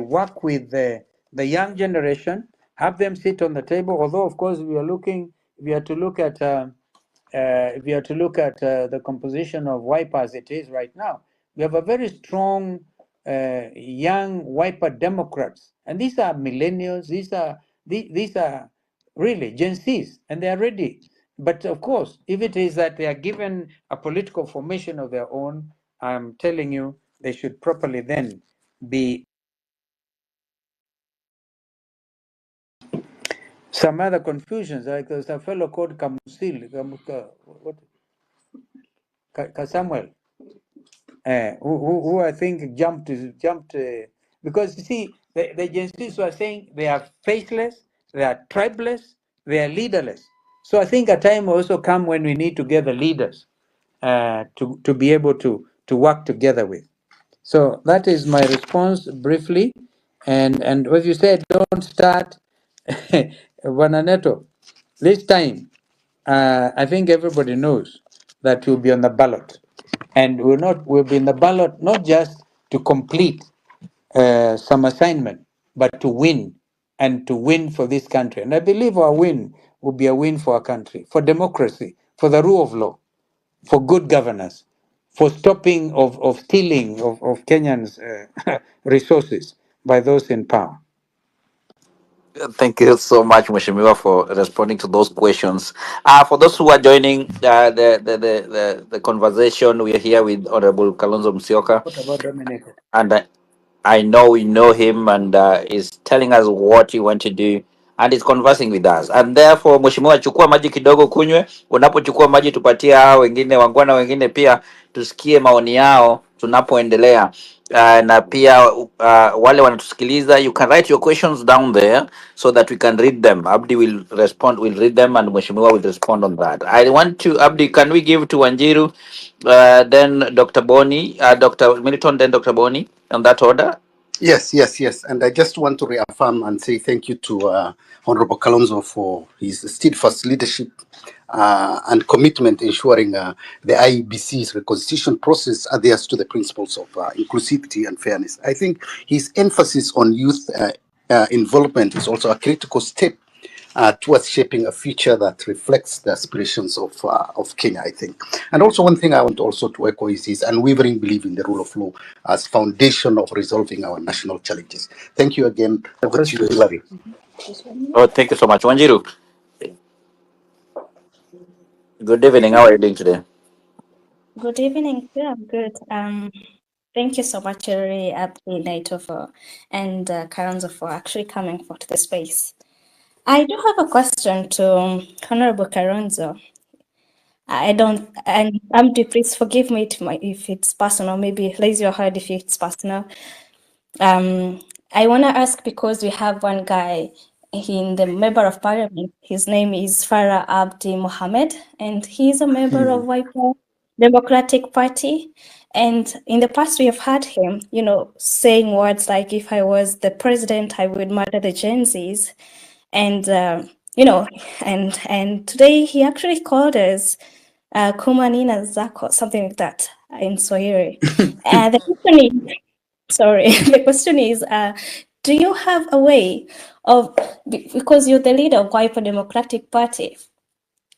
work with the young generation, have them sit on the table. Although, of course, we are to look at the composition of Wiper as it is right now, we have a very strong young Wiper Democrats, and these are millennials. These are really Gen Zs, and they are ready. But of course, if it is that they are given a political formation of their own, I'm telling you, they should properly then be. Some other confusions, like there's a fellow called Kamusil, Samuel, who I think jumped, because you see, the Gen Zs were saying they are faithless, they are tribeless, they are leaderless. So I think a time will also come when we need to get the leaders to be able to work together with. So that is my response briefly. And as you said, don't start Vananeto. This time, I think everybody knows that we'll be on the ballot. And we'll be in the ballot not just to complete some assignment, but to win, and to win for this country. And I believe our win will be a win for our country, for democracy, for the rule of law, for good governance, for stopping of stealing of Kenyans' resources by those in power. Thank you so much, Mheshimiwa, for responding to those questions. For those who are joining the conversation, we are here with Honorable Kalonzo Musyoka, What about Dominic? and I know we know him, and is telling us what he want to do, and is conversing with us. And therefore, Mheshimiwa, chukua maji kidogo kunywe. Unapochukua maji, tupatie hao wengine wangwana wengine pia tusikie maoni yao tunapoendelea. Na pia wale wanatusikiliza, you can write your questions down there so that we can read them. Abdi will respond, will read them, and Mheshimiwa will respond on that. I want to, Abdi, can we give to Wanjiru, then Dr. Boni, Dr. Militon, then Dr. Boni, on that order? Yes. And I just want to reaffirm and say thank you to Honorable Kalonzo for his steadfast leadership and commitment ensuring the IEBC's Reconstitution process adheres to the principles of inclusivity and fairness. I think his emphasis on youth involvement is also a critical step towards shaping a future that reflects the aspirations of Kenya, I think. And also one thing I want also to echo is his unwavering belief in the rule of law as foundation of resolving our national challenges. Thank you again. Over to you, Hilary. Oh, thank you so much. Wanjiru, good evening. How are you doing today? Good evening. Yeah, I'm good. Thank you so much, Hilary, Abdi, Naito, and Kalonzo for actually coming for to the space. I do have a question to Honorable Kalonzo. and Abdi, please forgive me if it's personal. Maybe raise your hand if it's personal. I want to ask because we have one guy in the member of parliament. His name is Farah Abdi Mohammed, and he's a member of Wiper Democratic Party. And in the past, we have heard him, saying words like, "If I was the president, I would murder the Gen Zs." And and today he actually called us Kumanina Zako, something like that in Swahili. The question is, the question is, do you have a way of, because you're the leader of Wiper Democratic Party,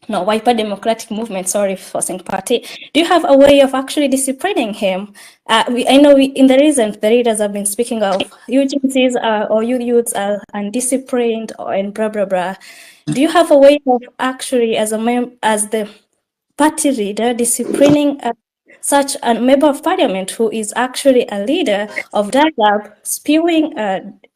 no, Wiper Democratic Movement, sorry for saying party, do you have a way of actually disciplining him? I know in the recent, the leaders have been speaking of agencies or youths are undisciplined and blah, blah, blah. Do you have a way of actually, as the party leader, disciplining such a member of parliament who is actually a leader of dialogue, spewing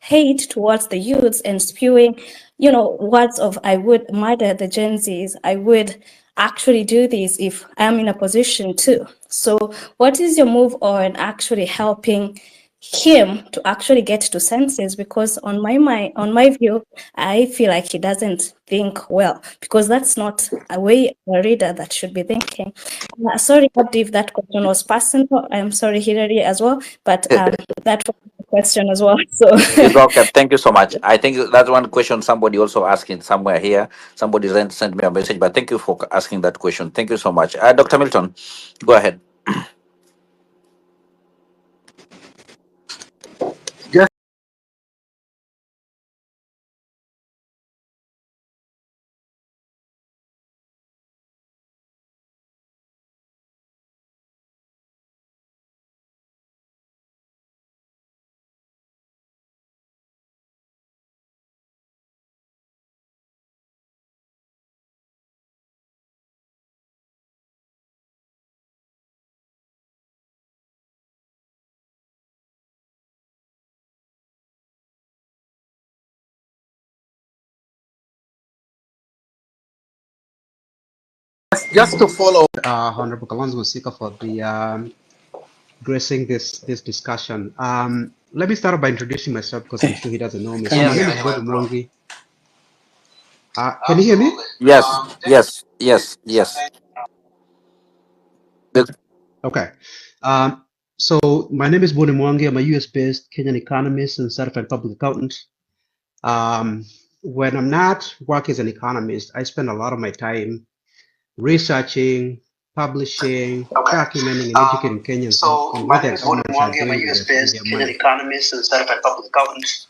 hate towards the youths and spewing, words of "I would murder the Gen Zs, I would actually do this if I'm in a position to"? So what is your move on actually helping him to actually get to senses? Because on my view, I feel like he doesn't think well, because that's not a way a reader that should be thinking. Sorry, Abdi, if that question was personal. I'm sorry, Hilary, as well, but that was the question as well. So It's okay. Thank you so much. I think that's one question somebody also asking somewhere here. Somebody sent me a message, but thank you for asking that question. Thank you so much. Dr. Milton, go ahead. Just to follow. Honorable Kalonzo Musika for the gracing this discussion. Let me start by introducing myself because I'm sure he doesn't know me. So my Yes. name is Bodu Mwangi. Can you hear me? Yes. Yes. Yes. Yes. The- Okay. Um, so my name is Bodu Mwangi. I'm a US-based Kenyan economist and certified public accountant. When I'm not working as an economist, I spend a lot of my time researching, publishing, Okay. documenting, and educating Kenyans So on my what name their is Bodu governments are Mwangi. I'm a doing with US-based their Kenyan money. economist and certified public accountant.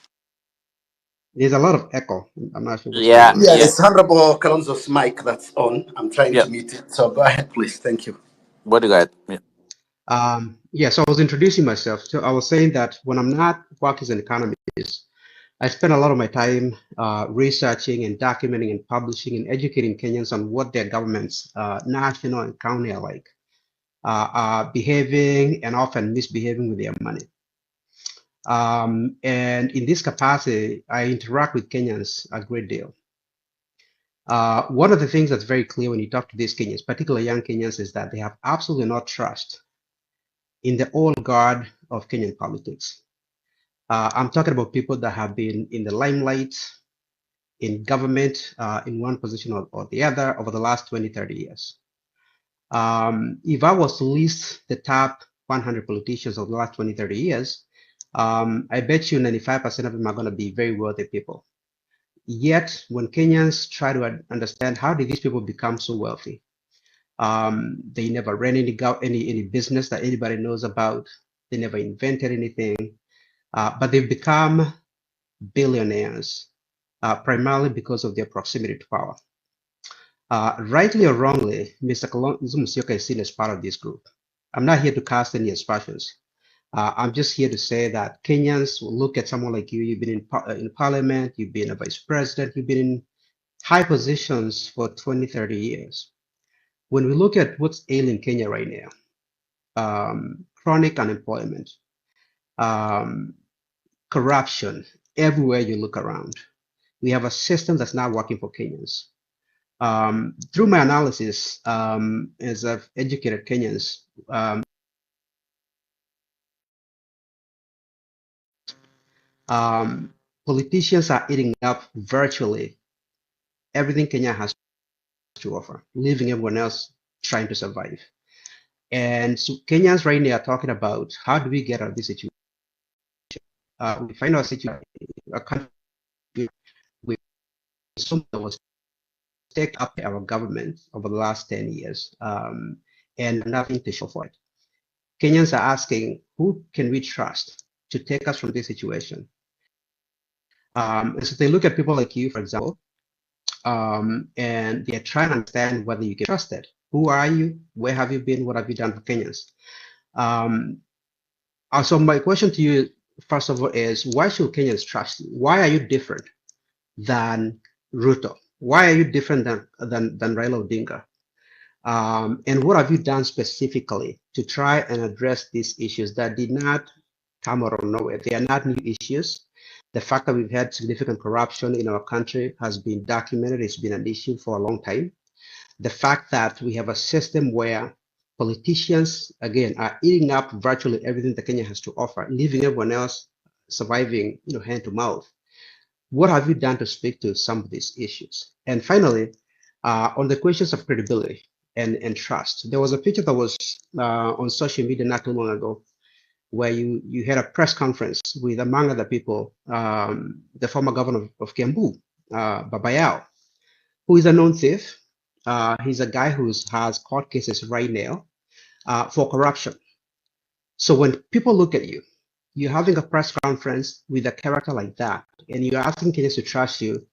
There's a lot of echo. I'm not sure what's going yeah. on. Yeah, Yeah. it's Honorable Kalonzo's mic that's on. I'm trying Yeah. to mute it. So go ahead, please. Thank you. What do you got? Yeah. Yeah, so I was introducing myself. So I was saying that when I'm not working as an economist, I spend a lot of my time researching and documenting and publishing and educating Kenyans on what their governments, national and county alike, are behaving and often misbehaving with their money. And in this capacity, I interact with Kenyans a great deal. One of the things that's very clear when you talk to these Kenyans, particularly young Kenyans, is that they have absolutely no trust in the old guard of Kenyan politics. I'm talking about people that have been in the limelight, in government, in one position or the other over the last 20, 30 years. If I was to list the top 100 politicians of the last 20, 30 years, I bet you 95% of them are going to be very wealthy people. Yet, when Kenyans try to understand how did these people become so wealthy, they never ran any business that anybody knows about. They never invented anything, but they've become billionaires, primarily because of their proximity to power. Rightly or wrongly, Mr. Kalonzo Musyoka is seen as part of this group. I'm not here to cast any aspersions. I'm just here to say that Kenyans will look at someone like you. You've been in parliament, you've been a vice president, you've been in high positions for 20, 30 years. When we look at what's ailing Kenya right now, chronic unemployment, um, corruption, everywhere you look around, we have a system that's not working for Kenyans. Through my analysis, as I've educated Kenyans, politicians are eating up virtually everything Kenya has to offer, leaving everyone else trying to survive. And so Kenyans right now are talking about how do we get out of this situation? We find our situation, a country with so much that was taken up by our government over the last 10 years, and nothing to show for it. Kenyans are asking, who can we trust to take us from this situation? And so they look at people like you, for example, and they're trying to understand whether you can trust it. Who are you? Where have you been? What have you done for Kenyans? So my question to you, first of all, is why should Kenyans trust you? Why are you different than Ruto? Why are you different than Raila Odinga? And what have you done specifically to try and address these issues that did not come out of nowhere? They are not new issues. The fact that we've had significant corruption in our country has been documented. It's been an issue for a long time. The fact that we have a system where politicians, again, are eating up virtually everything that Kenya has to offer, leaving everyone else surviving, hand to mouth. What have you done to speak to some of these issues? And finally, on the questions of credibility and trust, there was a picture that was on social media not too long ago where you had a press conference with, among other people, the former governor of Kiambu, Babayao, who is a known thief. He's a guy who has court cases right now for corruption. So when people look at you, you're having a press conference with a character like that, and you're asking Kenyans to trust you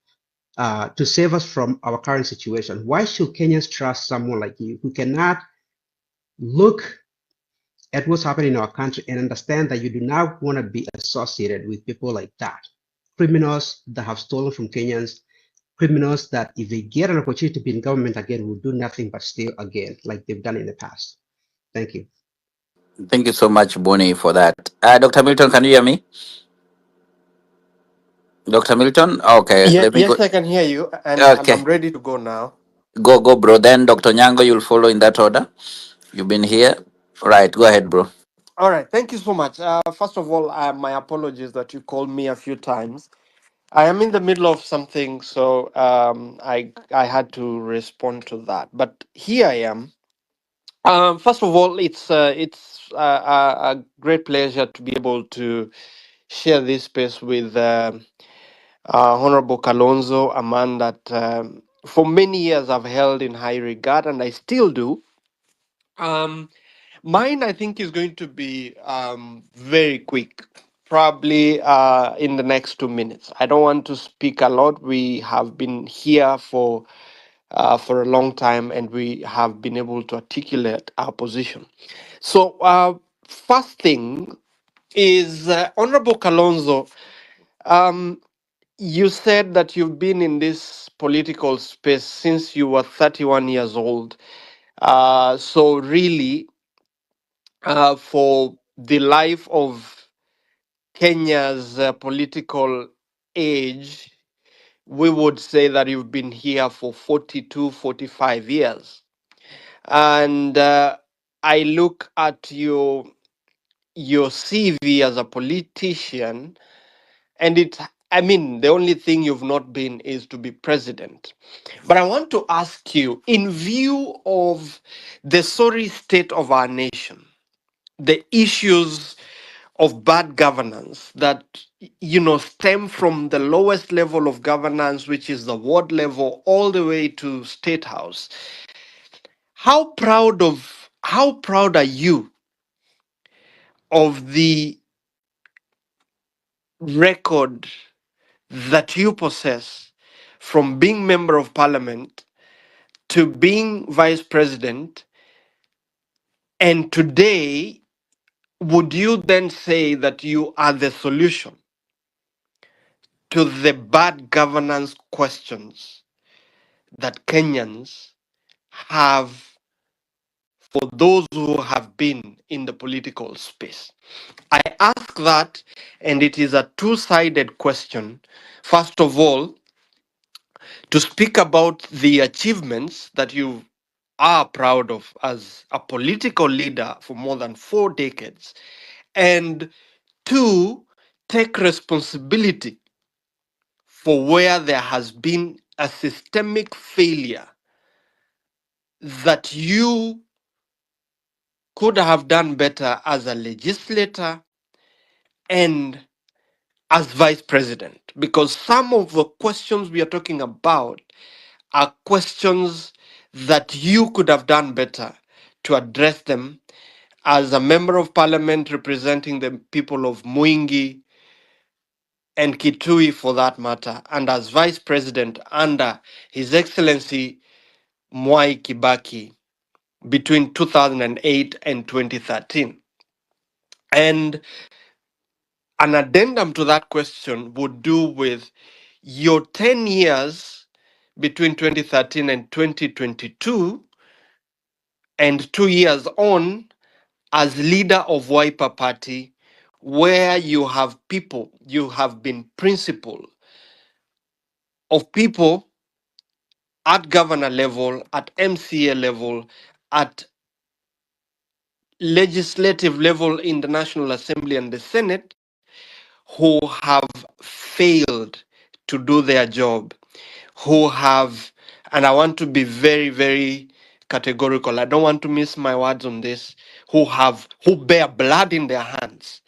to save us from our current situation. Why should Kenyans trust someone like you who cannot look at what's happening in our country and understand that you do not want to be associated with people like that? Criminals that have stolen from Kenyans, criminals that if they get an opportunity to be in government again will do nothing but steal again, like they've done in the past. Thank you. Thank you so much, Bonnie, for that. Dr. Milton, can you hear me? Dr. Milton? Okay, Yeah, let me go. yes, I can hear you, and I'm Okay. ready to go now. Go, bro. Then Dr. Nyango, you'll follow in that order. You've been here. Right. Go ahead, bro. All right, thank you so much. First of all, my apologies that you called me a few times. I am in the middle of something, so I had to respond to that. But here I am. First of all, it's a great pleasure to be able to share this space with Honorable Kalonzo, a man that for many years I've held in high regard, and I still do. Um, Mine, I think, is going to be very quick, probably in the next 2 minutes. I don't want to speak a lot. We have been here for a long time, and we have been able to articulate our position. So, first thing is, Honorable Kalonzo, um, you said that you've been in this political space since you were 31 years old. So, really, for the life of Kenya's political age, we would say that you've been here for 42, 45 years. And I look at your CV as a politician, and I mean, the only thing you've not been is to be president. But I want to ask you, in view of the sorry state of our nation, the issues of bad governance that stem from the lowest level of governance, which is the ward level, all the way to state house, how proud are you of the record that you possess from being member of parliament to being vice president? And today, would you then say that you are the solution to the bad governance questions that Kenyans have for those who have been in the political space? I ask that, and it is a two-sided question. First of all, to speak about the achievements that you are proud of as a political leader for more than 4 decades, and two, take responsibility for where there has been a systemic failure that you could have done better as a legislator and as vice president. Because some of the questions we are talking about are questions that you could have done better to address them as a member of parliament representing the people of Mwingi and Kitui for that matter, and as vice president under His Excellency Mwai Kibaki between 2008 and 2013. And an addendum to that question would do with your 10 years between 2013 and 2022, and 2 years on as leader of Wiper Party, where you have been principal of people at governor level, at MCA level, at legislative level in the National Assembly and the Senate, who have failed to do their job, who have, and I want to be very, very categorical, I don't want to miss my words on this, who bear blood in their hands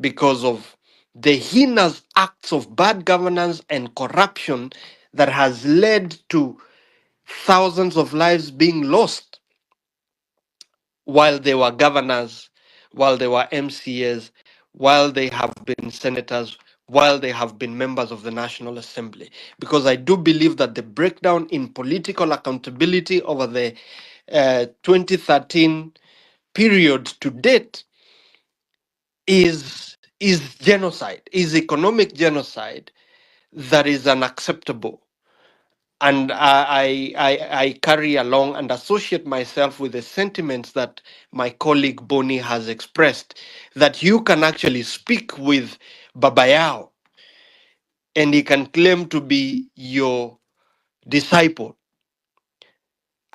because of the heinous acts of bad governance and corruption that has led to thousands of lives being lost while they were governors, while they were MCAs, while they have been senators, while they have been members of the National Assembly. Because I do believe that the breakdown in political accountability over the 2013 period to date is genocide, is economic genocide that is unacceptable. And I carry along and associate myself with the sentiments that my colleague Boni has expressed, that you can actually speak with Babayao and he can claim to be your disciple.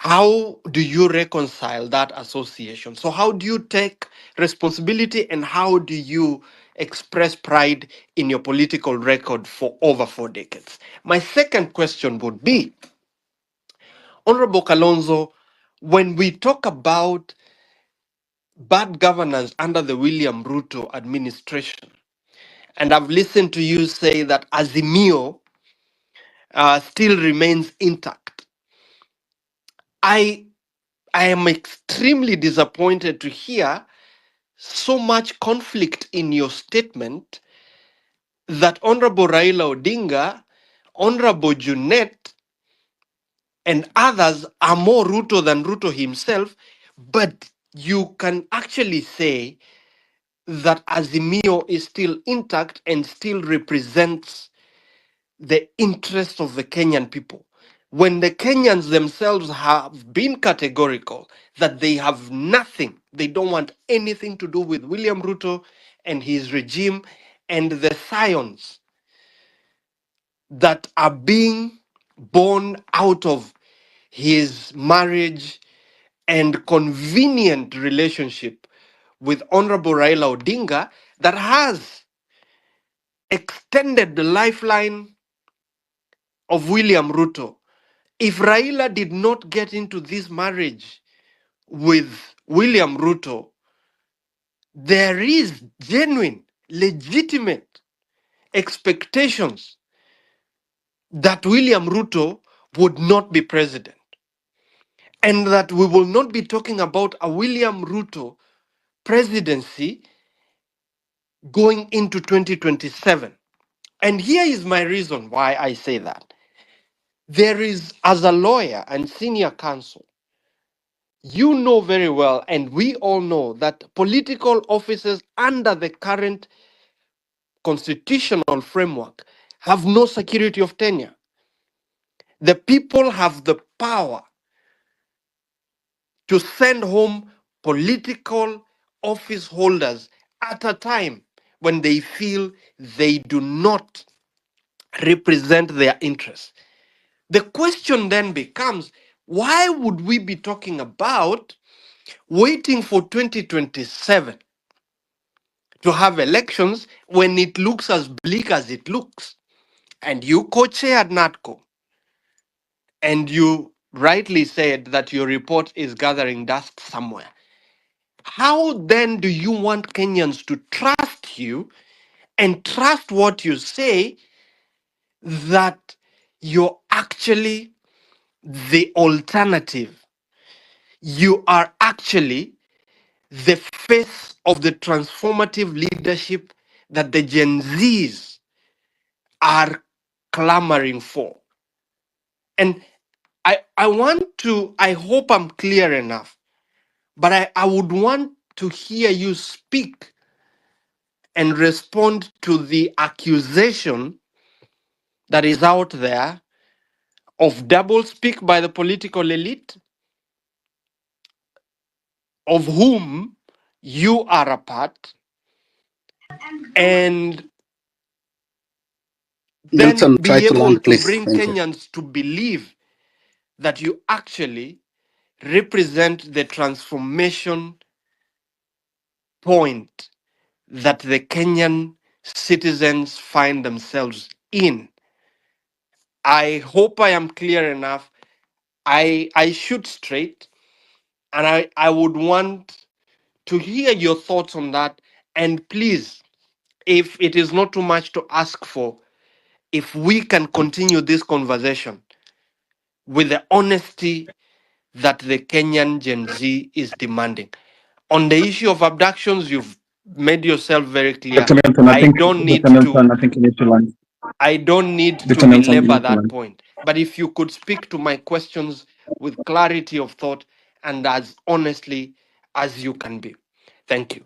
how do you reconcile that association? So how do you take responsibility and how do you express pride in your political record for over 4 decades? My second question would be, Honorable Kalonzo, when we talk about bad governance under the William Ruto administration, and I've listened to you say that Azimio still remains intact, I am extremely disappointed to hear so much conflict in your statement that Honorable Raila Odinga, Honorable Junet, and others are more Ruto than Ruto himself, but you can actually say that Azimio is still intact and still represents the interests of the Kenyan people. When the Kenyans themselves have been categorical that they have nothing, they don't want anything to do with William Ruto and his regime and the scions that are being born out of his marriage and convenient relationship with Honorable Raila Odinga that has extended the lifeline of William Ruto. If Raila did not get into this marriage with William Ruto, there is genuine, legitimate expectations that William Ruto would not be president and that we will not be talking about a William Ruto presidency going into 2027. And here is my reason why I say that. There is, as a lawyer and senior counsel, you know very well, and we all know, that political offices under the current constitutional framework have no security of tenure. The people have the power to send home political office holders at a time when they feel they do not represent their interests. The question then becomes, why would we be talking about waiting for 2027 to have elections when it looks as bleak as it looks? And you co-chaired NATCO, and you rightly said that your report is gathering dust somewhere. How then do you want Kenyans to trust you and trust what you say, that you're actually the alternative? You are actually the face of the transformative leadership that the Gen Zs are clamoring for. And I hope I'm clear enough, but I would want to hear you speak and respond to the accusation that is out there of doublespeak by the political elite, of whom you are a part, and then Milton, try be to able land, to please. bring Thank you. Kenyans to believe that you actually represent the transformation point that the Kenyan citizens find themselves in. I hope I am clear enough. I shoot straight, and I would want to hear your thoughts on that. And please, if it is not too much to ask for, if we can continue this conversation with the honesty that the Kenyan Gen Z is demanding. On the issue of abductions, you've made yourself very clear. Dr. Milton, I don't need to I think you need to land. I don't need to Dr. Milton, you belabor need to that land. point. But if you could speak to my questions with clarity of thought and as honestly as you can be. Thank you.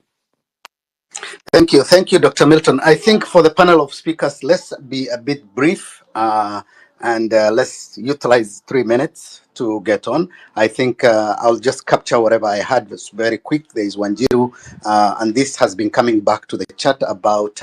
Thank you, Dr. Milton. I think for the panel of speakers, let's be a bit brief and let's utilize 3 minutes to get on. I think I'll just capture whatever I had. It's very quick. There is Wanjiru, and this has been coming back to the chat about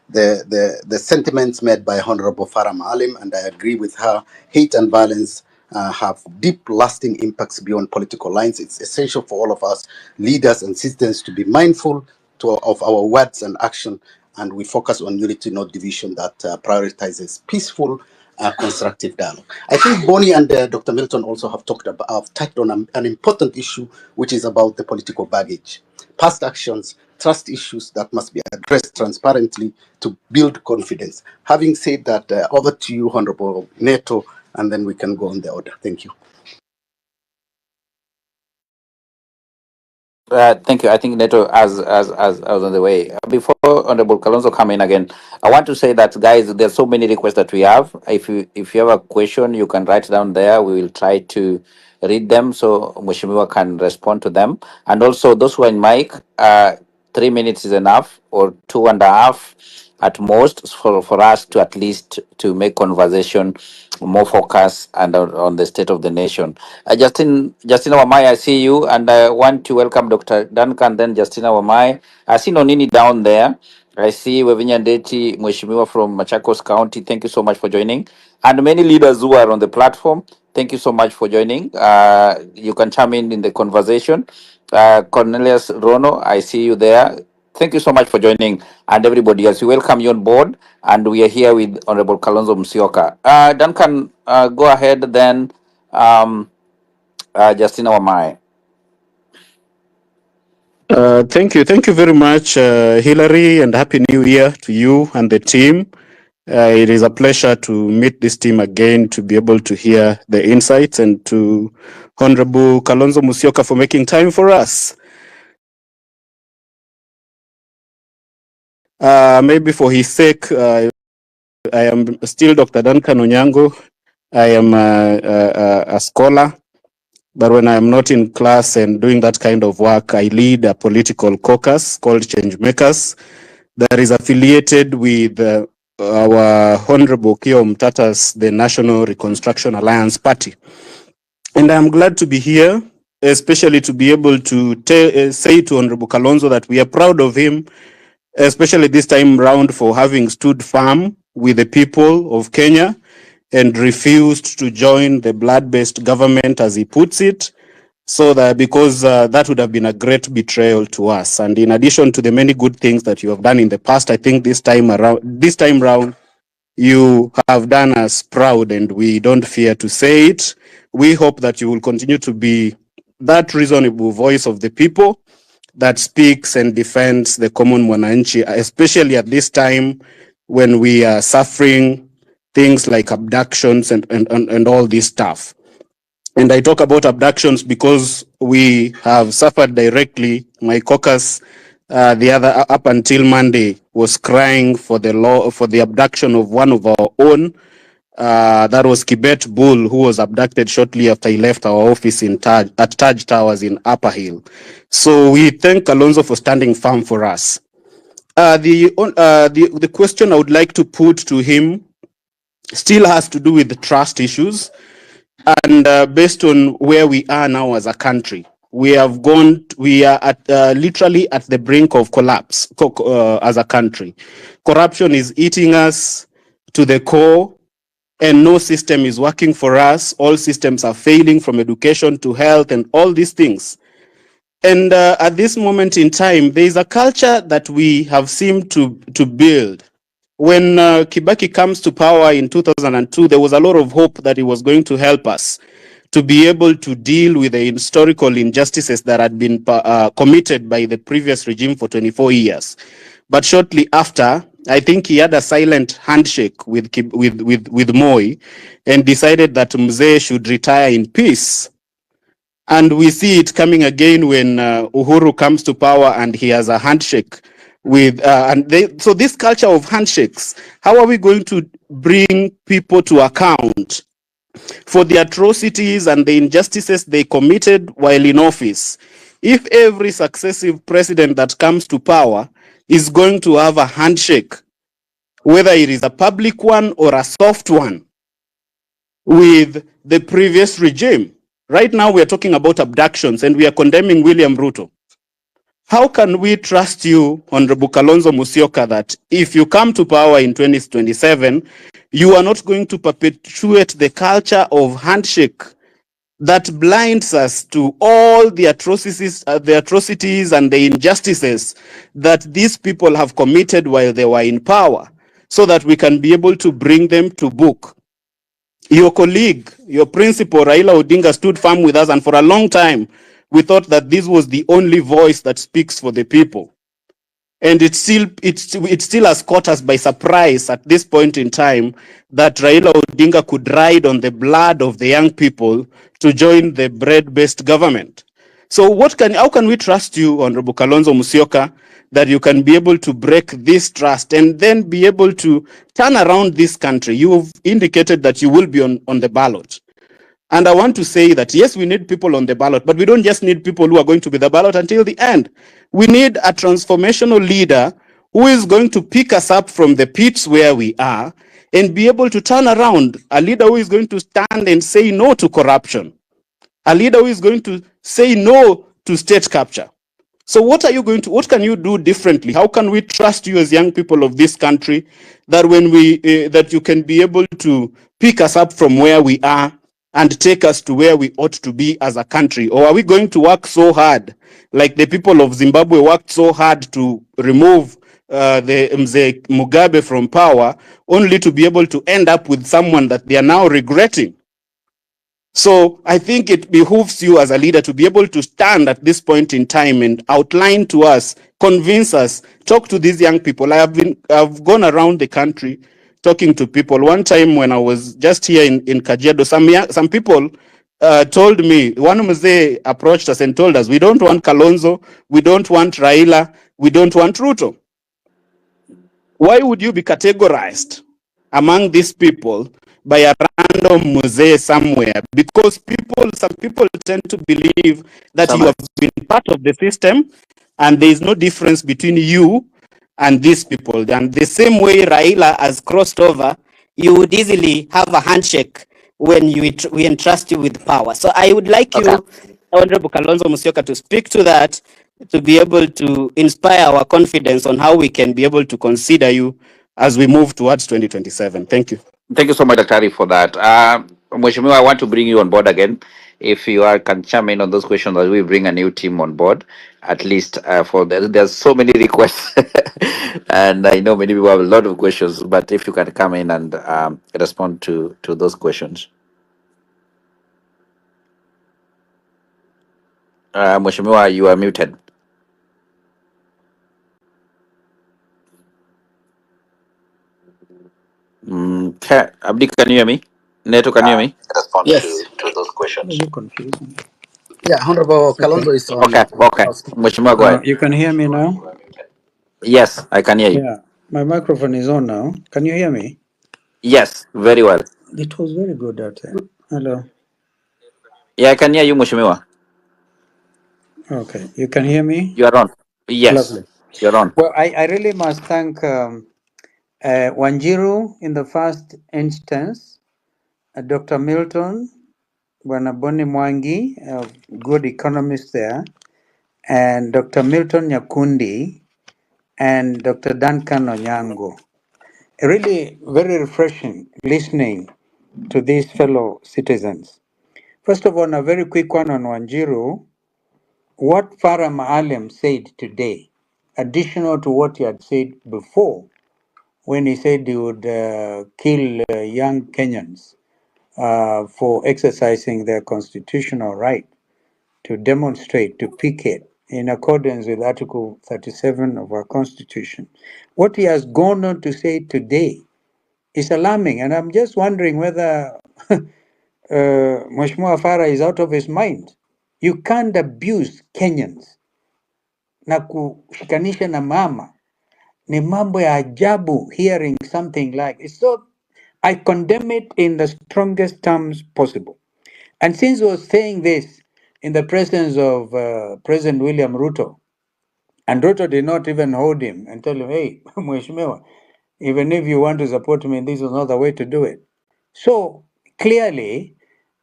the sentiments made by Honorable Farah Maalim, and I agree with her. Hate and violence have deep, lasting impacts beyond political lines. It's essential for all of us, leaders and citizens, to be mindful of our words and action, and we focus on unity, not division, that prioritizes peaceful, constructive dialogue. I think Bonnie and Dr. Milton also have touched on an important issue, which is about the political baggage, past actions, trust issues that must be addressed transparently to build confidence. Having said that, over to you, Honorable Neto, and then we can go on the order. Thank you. Thank you. I think Neto as on the way. Before Honorable Kalonzo come in again, I want to say that, guys, there's so many requests that we have. If you have a question, you can write down there. We will try to read them so Mheshimiwa can respond to them. And also those who are in mic, 3 minutes is enough, or 2.5 at most, for us to at least to make conversation more focused and on the state of the nation. Justina Wamai, I see you, and I want to welcome Dr. Duncan, then Justina Wamai. I see Nonini down there. I see Wevinya Ndeti, Mheshimiwa from Machakos County. Thank you so much for joining. And many leaders who are on the platform, thank you so much for joining. You can chime in the conversation. Cornelius Rono, I see you there. Thank you so much for joining, and everybody else. We welcome you on board, and we are here with Honorable Kalonzo Musyoka. Duncan, go ahead then. Justina Wamai. Thank you very much, Hillary, and Happy New Year to you and the team. It is a pleasure to meet this team again, to be able to hear the insights, and to Honorable Kalonzo Musyoka for making time for us. Maybe for his sake, I am still Dr. Duncan Onyango. I am a scholar, but when I am not in class and doing that kind of work, I lead a political caucus called Change Makers that is affiliated with our Honorable Kio Mtata's, the National Reconstruction Alliance Party. And I'm glad to be here, especially to be able to say to Honorable Kalonzo that we are proud of him, especially this time round, for having stood firm with the people of Kenya and refused to join the blood-based government, as he puts it, so that because that would have been a great betrayal to us. And in addition to the many good things that you have done in the past, I think this time round, you have done us proud, and we don't fear to say it. We hope that you will continue to be that reasonable voice of the people that speaks and defends the common mwananchi, especially at this time when we are suffering things like abductions and all this stuff. And I talk about abductions because we have suffered directly. My caucus, up until Monday, was crying for the abduction of one of our own. That was Kibet Bull, who was abducted shortly after he left our office at Taj Towers in Upper Hill. So we thank Kalonzo for standing firm for us. The question I would like to put to him still has to do with the trust issues. And based on where we are now as a country, we are literally at the brink of collapse as a country. Corruption is eating us to the core, and no system is working for us. All systems are failing, from education to health and all these things. And at this moment in time, there is a culture that we have seemed to build. When Kibaki comes to power in 2002, there was a lot of hope that he was going to help us to be able to deal with the historical injustices that had been committed by the previous regime for 24 years. But shortly after, I think he had a silent handshake with Moi and decided that Mzee should retire in peace. And we see it coming again when Uhuru comes to power and he has a handshake with, so this culture of handshakes, how are we going to bring people to account for the atrocities and the injustices they committed while in office, if every successive president that comes to power is going to have a handshake, whether it is a public one or a soft one, with the previous regime? Right now, we are talking about abductions, and we are condemning William Ruto. How can we trust you, Honorable Kalonzo Musyoka, that if you come to power in 2027, you are not going to perpetuate the culture of handshake that blinds us to all the atrocities and the injustices that these people have committed while they were in power, so that we can be able to bring them to book? Your colleague, your principal, Raila Odinga, stood firm with us, and for a long time, we thought that this was the only voice that speaks for the people. And it still has caught us by surprise at this point in time that Raila Odinga could ride on the blood of the young people to join the bread-based government. So how can we trust you, Honorable Kalonzo Musyoka, that you can be able to break this trust and then be able to turn around this country? You've indicated that you will be on the ballot. And I want to say that, yes, we need people on the ballot, but we don't just need people who are going to be the ballot until the end. We need a transformational leader who is going to pick us up from the pits where we are and be able to turn around, a leader who is going to stand and say no to corruption, a leader who is going to say no to state capture. So what can you do differently? How can we trust you as young people of this country that that you can be able to pick us up from where we are and take us to where we ought to be as a country? Or are we going to work so hard, like the people of Zimbabwe worked so hard to remove the Mzee Mugabe from power, only to be able to end up with someone that they are now regretting? So I think it behooves you as a leader to be able to stand at this point in time and outline to us, convince us, talk to these young people. I've gone around the country talking to people. One time when I was just here in Kajiado, some people told me, one Mzee approached us and told us, we don't want Kalonzo, we don't want Raila, we don't want Ruto. Why would you be categorized among these people by a random muzee somewhere? Because some people tend to believe that you Summary. have been part of the system and there is no difference between you and these people. And the same way Raila has crossed over, you would easily have a handshake when we entrust you with power. So I would like Okay. you, Honorable Kalonzo Musyoka, to speak to that, to be able to inspire our confidence on how we can be able to consider you as we move towards 2027. Thank you. Thank you so much, Daktari, for that. Mheshimiwa, I want to bring you on board again. If you can chime in on those questions as we bring a new team on board, at least there's so many requests, and I know many people have a lot of questions. But if you can come in and respond to those questions, Mheshimiwa, you are muted. Abdi, can you hear me? Neto, can you hear me? Respond Yes. to those questions. You confusing. Yeah, Honorable It's okay. Kalonzo is Okay, on okay. loudspeaker. Mheshimiwa, go ahead. You can hear me now? Yes, I can hear you. Yeah. My microphone is on now. Can you hear me? Yes, very well. It was very good that time. Hello. Yeah, I can hear you, Mheshimiwa. Okay. You can hear me? You are on. Yes, Lovely. you're on. Well, I really must thank Wanjiru in the first instance, Dr. Milton, Bwana Mwangi, a good economist there, and Dr. Milton Nyakundi, and Dr. Duncan Onyango. Really very refreshing listening to these fellow citizens. First of all, a very quick one on Wanjiru. What Farah Maalim said today, additional to what he had said before, when he said he would kill young Kenyans for exercising their constitutional right to demonstrate, to picket in accordance with Article 37 of our Constitution. What he has gone on to say today is alarming, and I'm just wondering whether Mheshimiwa Farah is out of his mind. You can't abuse Kenyans na kushikanisha na mama. Ni mambo ya ajabu hearing something like it. So I condemn it in the strongest terms possible. And since he was saying this in the presence of President William Ruto, and Ruto did not even hold him and tell him, hey, Mheshimiwa, even if you want to support me, this is not the way to do it. So clearly,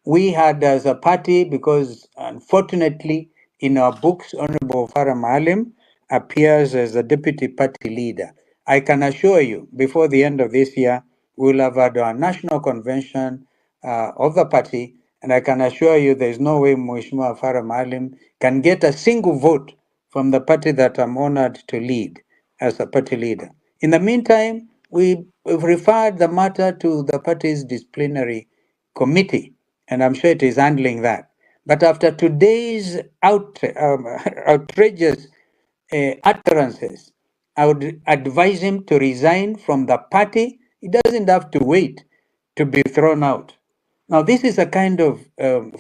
we had as a party, because unfortunately, in our books, Honorable Farah Maalim appears as the deputy party leader. I can assure you, before the end of this year, we'll have had our national convention of the party, and I can assure you there is no way Mheshimiwa Farah Maalim can get a single vote from the party that I'm honored to lead as a party leader. In the meantime, we've referred the matter to the party's disciplinary committee, and I'm sure it is handling that. But after today's outrageous utterances, I would advise him to resign from the party. He doesn't have to wait to be thrown out. Now, this is a kind of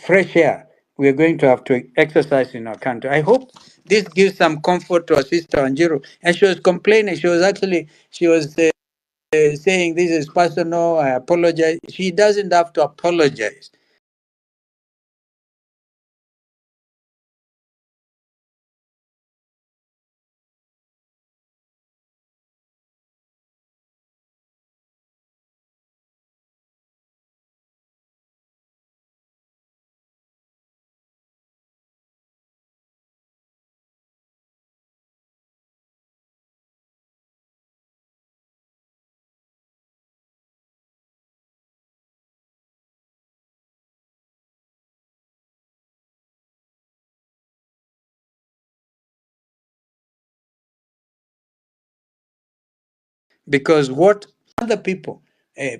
fresh air we are going to have to exercise in our country. I hope this gives some comfort to our sister Anjiru. And she was complaining. She was saying this is personal. I apologize. She doesn't have to apologize. Because what other people,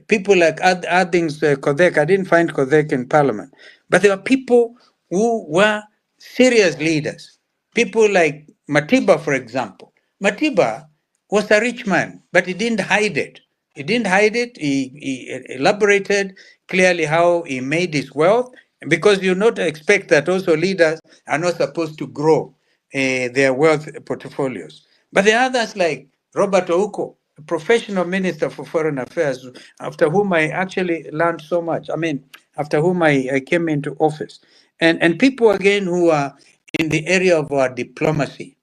people like Adings Kodek, I didn't find Kodek in parliament, but there were people who were serious leaders. People like Matiba, for example. Matiba was a rich man, but he didn't hide it. He didn't hide it. He elaborated clearly how he made his wealth, because you not expect that also leaders are not supposed to grow their wealth portfolios. But the others like Robert Ouko, a professional minister for foreign affairs, after whom I actually learned so much. I mean, after whom I came into office. And people again who are in the area of our diplomacy,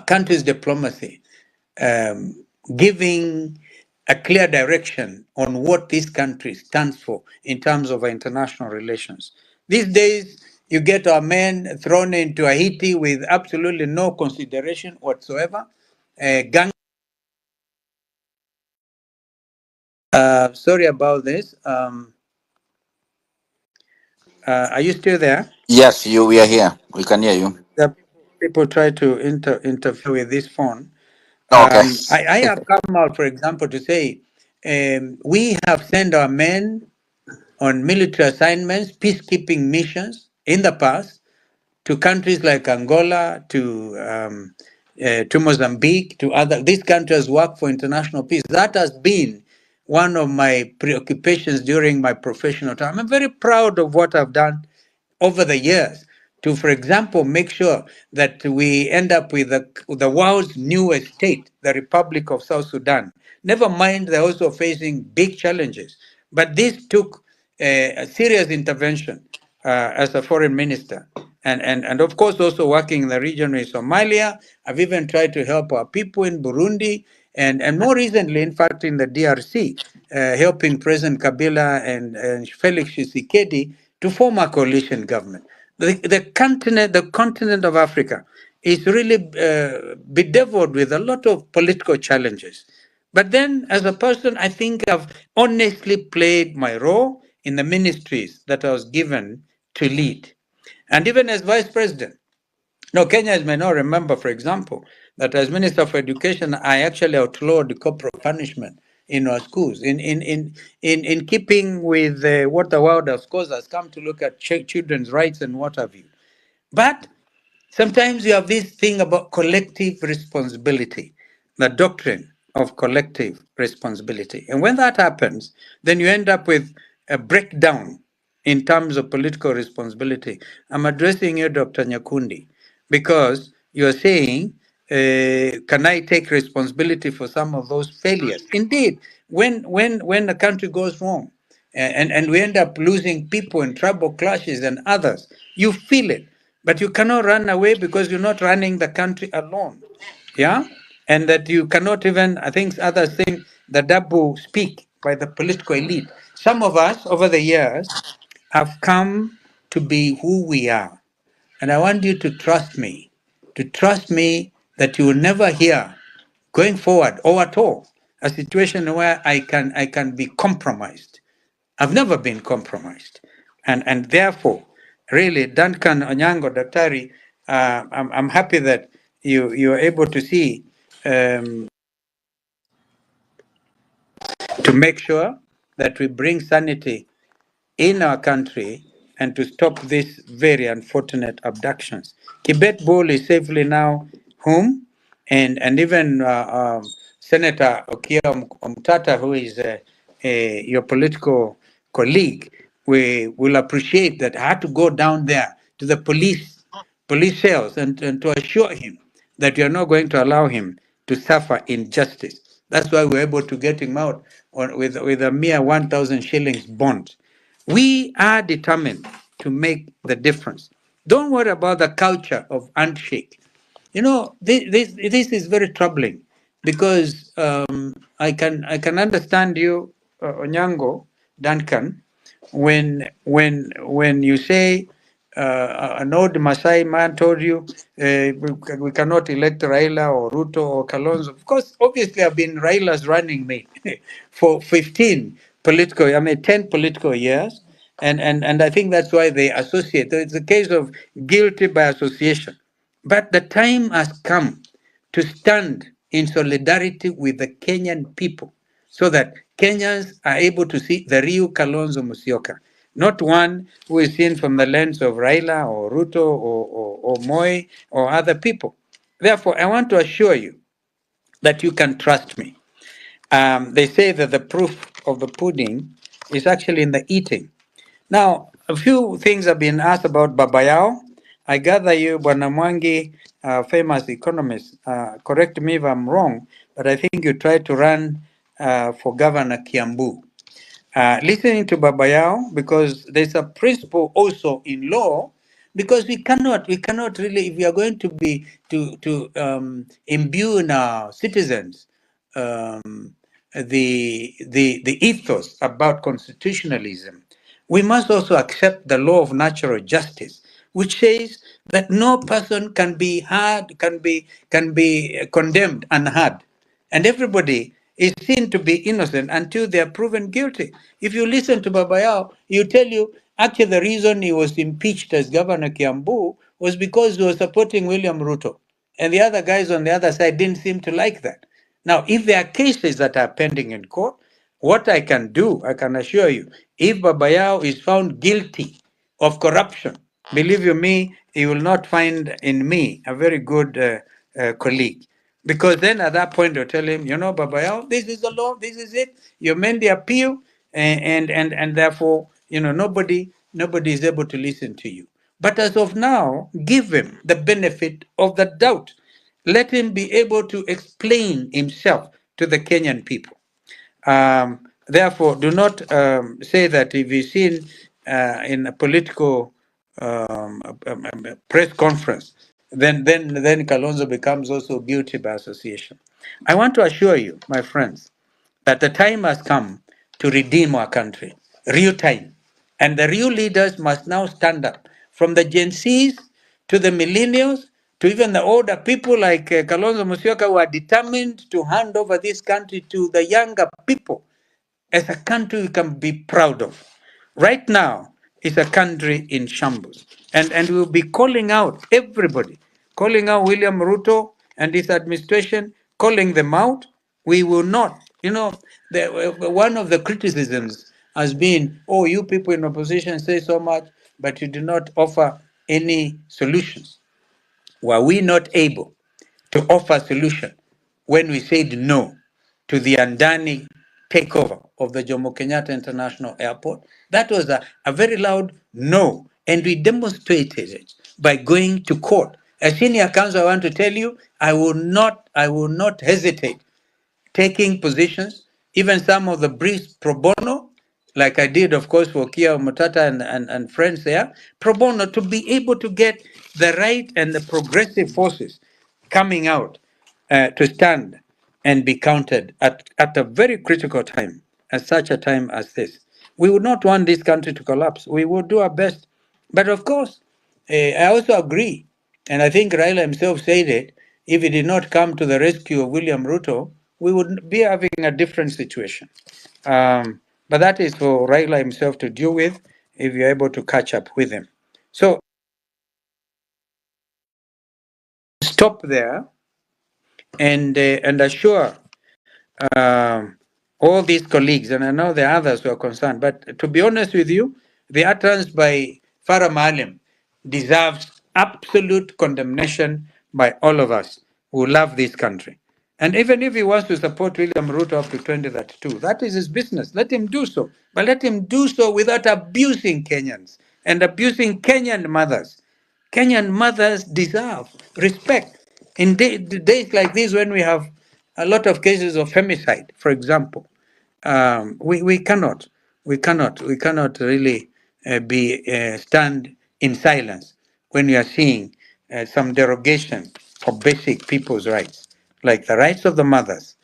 countries' diplomacy, um, giving a clear direction on what this country stands for in terms of our international relations. These days, you get our men thrown into Haiti with absolutely no consideration whatsoever. Gang. Sorry about this. Are you still there? Yes, we are here. We can hear you. The people try to interfere with this phone. Okay. I have come out, for example, to say we have sent our men on military assignments, peacekeeping missions in the past to countries like Angola, to Mozambique, to other. These countries work for international peace. That has been one of my preoccupations during my professional time. I'm very proud of what I've done over the years to, for example, make sure that we end up with the world's newest state, the Republic of South Sudan. Never mind, they're also facing big challenges. But this took a serious intervention as a foreign minister. And of course, also working in the region in Somalia. I've even tried to help our people in Burundi. And more recently, in fact, in the DRC, helping President Kabila and Felix Tshisekedi to form a coalition government. The continent of Africa is really bedeviled with a lot of political challenges. But then, as a person, I think I've honestly played my role in the ministries that I was given to lead. And even as vice president, no, Kenyans may not remember, for example, that as Minister for Education, I actually outlawed corporal punishment in our schools, in keeping with what the world, of course, has come to look at children's rights and what have you. But sometimes you have this thing about collective responsibility, the doctrine of collective responsibility. And when that happens, then you end up with a breakdown in terms of political responsibility. I'm addressing you, Dr. Nyakundi, because you're saying, can I take responsibility for some of those failures? Indeed, when a country goes wrong, and we end up losing people in tribal clashes and others, you feel it. But you cannot run away because you're not running the country alone. Yeah? And that you cannot even, I think others think, the double speak by the political elite. Some of us over the years have come to be who we are And I want you to trust me that you will never hear going forward or at all a situation where I can be compromised. I've never been compromised. And therefore, really, Duncan Onyango, Daktari, I'm happy that you're able to see, to make sure that we bring sanity in our country and to stop these very unfortunate abductions. Kibet Bull is safely now home, and even Senator Okia Omtata, who is your political colleague, we will appreciate that. I had to go down there to the police cells and to assure him that we are not going to allow him to suffer injustice. That's why we're able to get him out with a mere 1,000 shillings bond. We are determined to make the difference. Don't worry about the culture of handshake. You know, this is very troubling because I can understand you, Onyango, Duncan, when you say an old Maasai man told you we cannot elect Raila or Ruto or Kalonzo. Of course, obviously, I've been Raila's running mate for 10 political years. And I think that's why they associate. So it's a case of guilty by association. But the time has come to stand in solidarity with the Kenyan people so that Kenyans are able to see the real Kalonzo Musyoka, not one who is seen from the lens of Raila or Ruto or Moi or other people. Therefore, I want to assure you that you can trust me. They say that the proof of the pudding is actually in the eating. Now, a few things have been asked about Babayao. I gather you, Bwana Mwangi, famous economist, correct me if I'm wrong, but I think you tried to run for Governor Kiambu. Listening to Babayao, because there's a principle also in law, because we cannot really, if we are going to be to imbue in our citizens the ethos about constitutionalism, we must also accept the law of natural justice, which says that no person can be hard, can be condemned unheard, and everybody is seen to be innocent until they are proven guilty. If you listen to Babayao, he'll tell you actually the reason he was impeached as Governor Kiambu was because he was supporting William Ruto. And the other guys on the other side didn't seem to like that. Now, if there are cases that are pending in court, what I can do, I can assure you, if Babayao is found guilty of corruption, believe you me, he will not find in me a very good colleague. Because then at that point, they'll tell him, you know, Babayao, this is the law, this is it. You made the appeal, and therefore, you know, nobody is able to listen to you. But as of now, give him the benefit of the doubt. Let him be able to explain himself to the Kenyan people. Therefore, do not say that if he's seen in a political press conference, then Kalonzo becomes also guilty by association. I want to assure you, my friends, that the time has come to redeem our country. Real time. And the real leaders must now stand up. From the Gen Zs to the millennials to even the older people like Kalonzo Musyoka, who are determined to hand over this country to the younger people as a country we can be proud of. Right now, it's a country in shambles. And we'll be calling out everybody, calling out William Ruto and his administration, calling them out. We will not, you know, one of the criticisms has been, oh, you people in opposition say so much, but you do not offer any solutions. Were we not able to offer a solution when we said no to the Andani takeover of the Jomo Kenyatta International Airport? That was a very loud no, and we demonstrated it by going to court. As senior counsel, I want to tell you, I will not hesitate taking positions, even some of the briefs pro bono, like I did, of course, for Kia Mutata and friends there, pro bono, to be able to get the right and the progressive forces coming out to stand and be counted at a very critical time, at such a time as this. We would not want this country to collapse. We will do our best. But of course, I also agree, and I think Raila himself said it. If he did not come to the rescue of William Ruto, we would be having a different situation. But that is for Raila himself to deal with if you're able to catch up with him. So stop there and assure all these colleagues, and I know the others who are concerned, but to be honest with you, the utterance by Farah Maalim deserves absolute condemnation by all of us who love this country. And even if he wants to support William Ruto up to 2032, that is his business. Let him do so. But let him do so without abusing Kenyans and abusing Kenyan mothers. Kenyan mothers deserve respect. In days like this, when we have a lot of cases of femicide, for example, we cannot really stand in silence when we are seeing some derogation of basic people's rights, like the rights of the mothers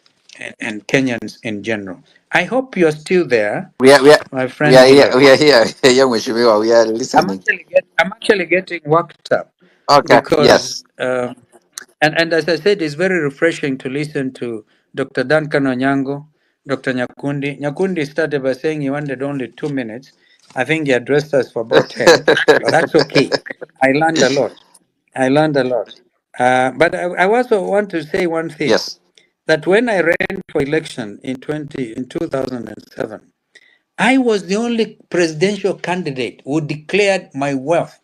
and Kenyans in general. I hope you're still there, We are we are my we friend are here. Hillary. We are here. Yeah, Mheshimiwa, we are I'm listening. actually I'm actually getting worked up Okay. because Yes. and as I said, it's very refreshing to listen to Dr. Duncan Onyango, Dr. Nyakundi. Nyakundi started by saying he wanted only 2 minutes. I think he addressed us for about 10, but that's okay. I learned a lot. I learned a lot. But I also want to say one thing, Yes. that when I ran for election in 2007, I was the only presidential candidate who declared my wealth.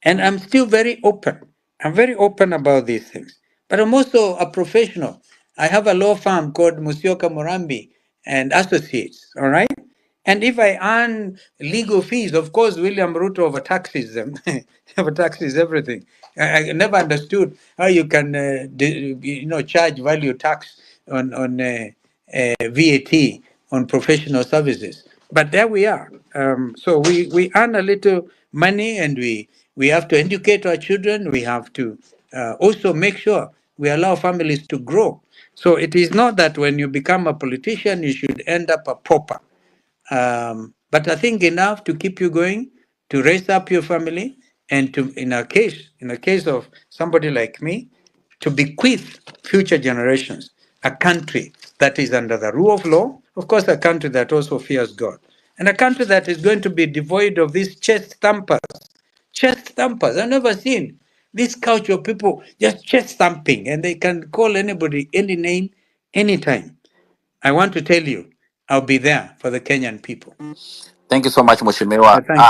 And I'm still very open. I'm very open about these things. But I'm also a professional. I have a law firm called Musioka Murambi and Associates, all right? And if I earn legal fees, of course, William Ruto overtaxes them, overtaxes everything. I never understood how you can, charge value tax on VAT on professional services. But there we are. So we earn a little money, and we have to educate our children. We have to also make sure we allow families to grow. So it is not that when you become a politician, you should end up a pauper. But I think enough to keep you going, to raise up your family, and to, in a case of somebody like me, to bequeath future generations a country that is under the rule of law, of course, a country that also fears God, and a country that is going to be devoid of these chest thumpers. Chest thumpers. I've never seen this culture of people just chest thumping, and they can call anybody any name, anytime. I want to tell you, I'll be there for the Kenyan people. Thank you so much, Mheshimiwa. Thank you.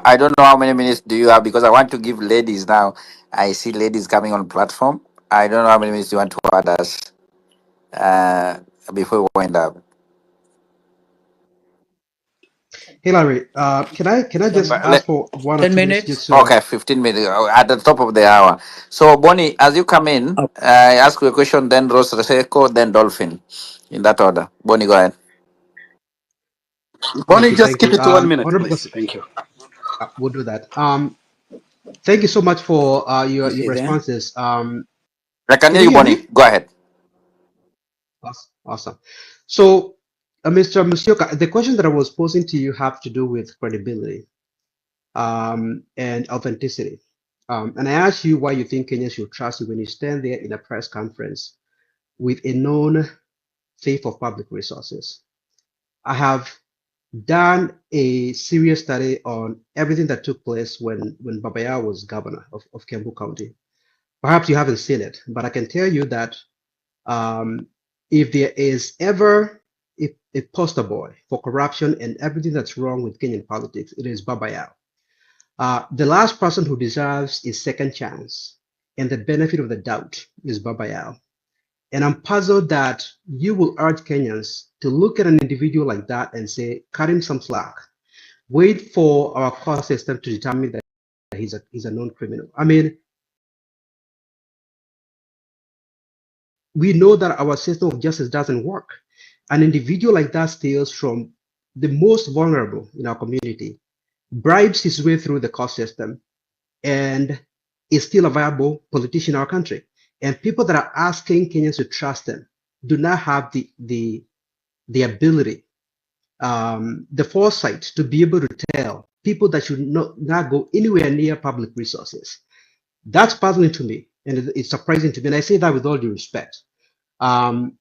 I don't know how many minutes do you have because I want to give ladies now. I see ladies coming on platform. I don't know how many minutes you want to add us before we wind up. Hillary, can I just But 10, ask let, for 1 or 2 minutes 10 minutes? just so okay, 15 minutes at the top of the hour. So, Bonnie, as you come in, Okay. I ask you a question, then Rose Reseko, then Dolphin, in that order. Bonnie, go ahead. Bonnie, just thank keep you. it to 1 minute, Honorable, please. Thank you. we'll do that. Thank you so much for Is your he there? responses. I can Can hear you you, hear Bonnie. me? Go ahead. Awesome. So, Mr. Musyoka, the question that I was posing to you have to do with credibility and authenticity. And I asked you why you think Kenyans should trust you when you stand there in a press conference with a known thief of public resources. I have done a serious study on everything that took place when Babaya was governor of Kiambu County. Perhaps you haven't seen it, but I can tell you that if there is ever a poster boy for corruption and everything that's wrong with Kenyan politics, it is Babaya. The last person who deserves a second chance and the benefit of the doubt is Babaya. And I'm puzzled that you will urge Kenyans to look at an individual like that and say, cut him some slack. Wait for our court system to determine that he's a known criminal. I mean, we know that our system of justice doesn't work. An individual like that steals from the most vulnerable in our community, bribes his way through the court system, and is still a viable politician in our country. And people that are asking Kenyans to trust them do not have the ability, the foresight to be able to tell people that should not go anywhere near public resources. That's puzzling to me, and it's surprising to me. And I say that with all due respect. I'm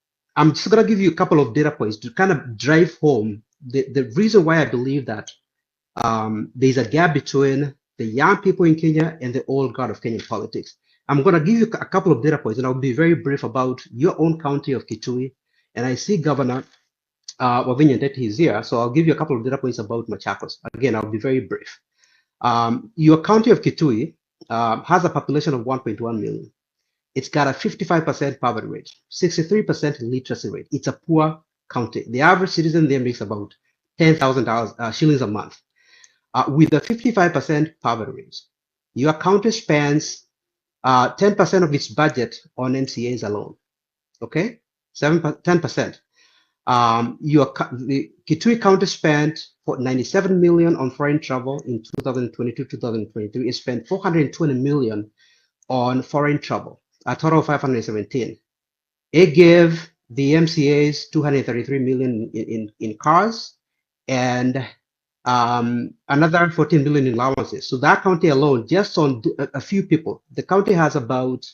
just going to give you a couple of data points to kind of drive home the reason why I believe that there's a gap between the young people in Kenya and the old guard of Kenyan politics. I'm going to give you a couple of data points, and I'll be very brief about your own county of Kitui. And I see Governor Wavinya Ndeti is here, so I'll give you a couple of data points about Machakos. Again, I'll be very brief. Your county of Kitui has a population of 1.1 million. It's got a 55% poverty rate, 63% literacy rate. It's a poor county. The average citizen there makes about $10,000 shillings a month. With a 55% poverty rate, your county spends 10% of its budget on MCAs alone. Okay, 10%. The Kitui County spent 97 million on foreign travel in 2022-2023. It spent 420 million on foreign travel, a total of 517. It gave the MCAs 233 million in cars and another 14 million in allowances. So that county alone, just on a few people, the county has about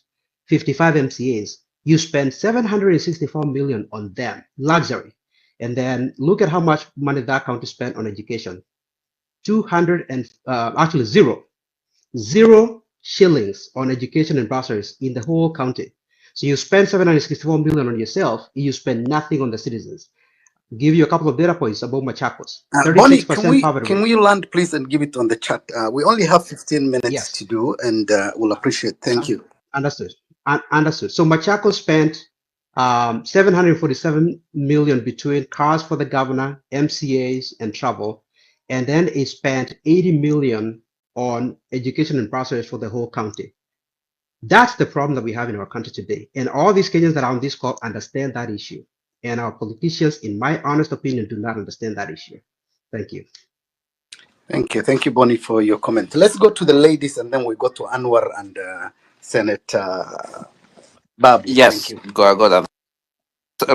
55 MCAs. You spend 764 million on them, luxury. And then look at how much money that county spent on education. Actually zero shillings on education and bursaries in the whole county. So you spend 764 million on yourself, you spend nothing on the citizens. Give you a couple of data points about Machakos. Bonnie, 36% poverty can rate. we land please and give it on the chat? We only have 15 minutes Yes. to do, and we'll appreciate. Thank you. Understood. Understood. So Machakos spent 747 million between cars for the governor, MCAs, and travel, and then it spent 80 million on education and bursaries for the whole county. That's the problem that we have in our country today. And all these Kenyans that are on this call understand that issue. And our politicians, in my honest opinion, do not understand that issue. Thank you. Thank you, Bonnie, for your comment. Let's go to the ladies, and then we go to Anwar and Senator Babu. Yes, Thank you. go down.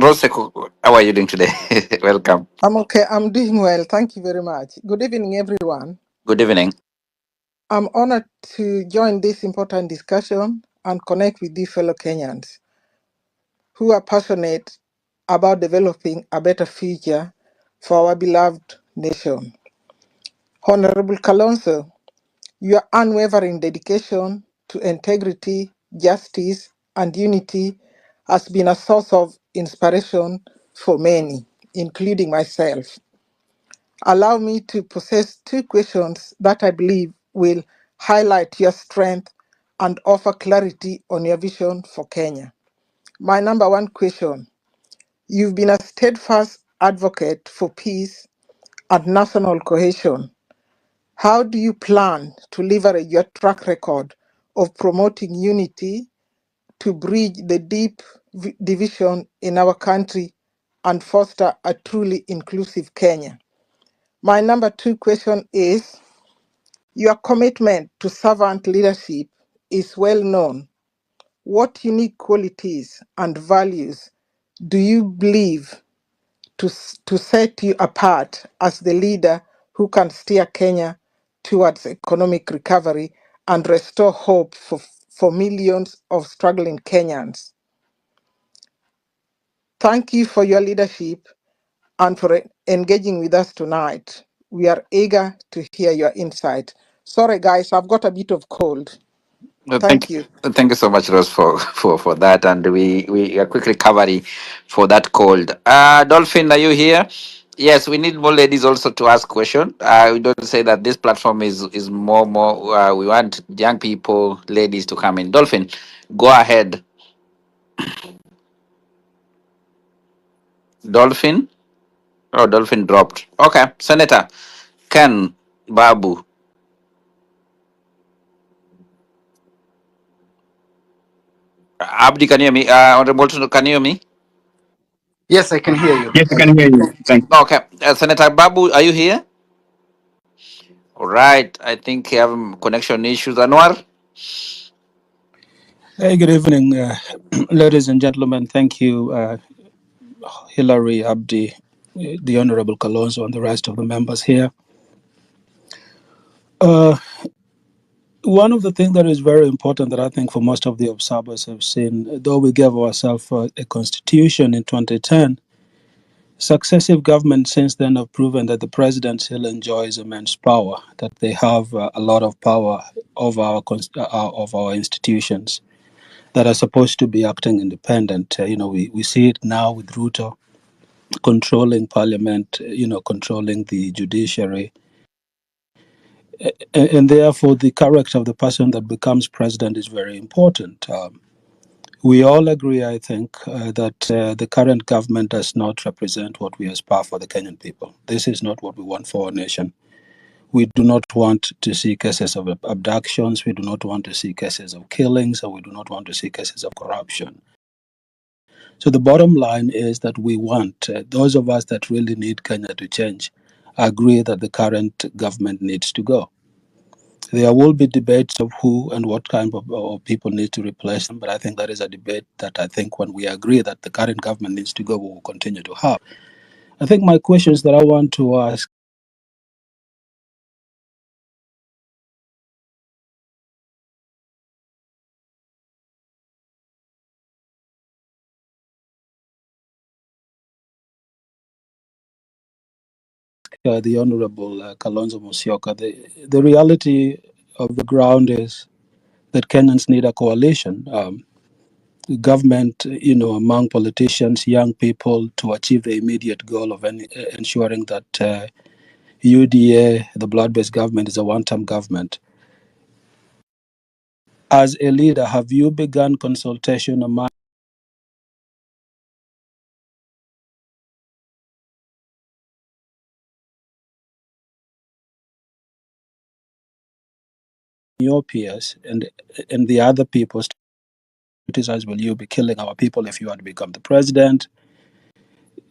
Rose, how are you doing today? Welcome. I'm okay. I'm doing well. Thank you very much. Good evening, everyone. Good evening. I'm honored to join this important discussion and connect with these fellow Kenyans who are passionate about developing a better future for our beloved nation. Honorable Kalonzo, your unwavering dedication to integrity, justice, and unity has been a source of inspiration for many, including myself. Allow me to possess two questions that I believe will highlight your strength and offer clarity on your vision for Kenya. My number one question: you've been a steadfast advocate for peace and national cohesion. How do you plan to leverage your track record of promoting unity to bridge the deep division in our country and foster a truly inclusive Kenya? My number two question is, your commitment to servant leadership is well known. What unique qualities and values do you believe to set you apart as the leader who can steer Kenya towards economic recovery and restore hope for millions of struggling Kenyans? Thank you for your leadership and for engaging with us tonight. We are eager to hear your insight. Sorry, guys, I've got a bit of cold. Thank you. Thank you so much, Rose, for that, and we are quick recovery for that cold. Dolphin, are you here? Yes, we need more ladies also to ask question. We don't say that this platform is more. We want young people, ladies to come in. Dolphin, go ahead. Dolphin. Oh, Dolphin dropped. Okay, Senator Ken Babu. Abdi, can you hear me? Honorable, can you hear me? Yes, I can hear you. Yes, I can hear you. Thank you. Okay, Senator Babu, are you here? All right, I think you have connection issues. Anwar? Hey, good evening, ladies and gentlemen. Thank you, Hilary, Abdi, the Honorable Kalonzo, and the rest of the members here. Uh, One of the things that is very important that I think for most of the observers have seen, though we gave ourselves a constitution in 2010, successive governments since then have proven that the president still enjoys immense power, that they have a lot of power over of our institutions that are supposed to be acting independent. We see it now with Ruto controlling parliament, controlling the judiciary, and therefore the character of the person that becomes president is very important. We all agree, I think, that the current government does not represent what we aspire for the Kenyan people. This is not what we want for our nation. We do not want to see cases of abductions. We do not want to see cases of killings, or we do not want to see cases of corruption. So the bottom line is that we want, those of us that really need Kenya to change, agree that the current government needs to go. There will be debates of who and what kind of people need to replace them, but I think that is a debate that I think when we agree that the current government needs to go, we will continue to have. I think my questions that I want to ask the Honorable Kalonzo Musyoka, the reality of the ground is that Kenyans need a coalition. Government, among politicians, young people, to achieve the immediate goal of ensuring that UDA, the blood-based government, is a one-term government. As a leader, have you begun consultation among your peers and the other people to criticize, will you be killing our people if you are to become the president?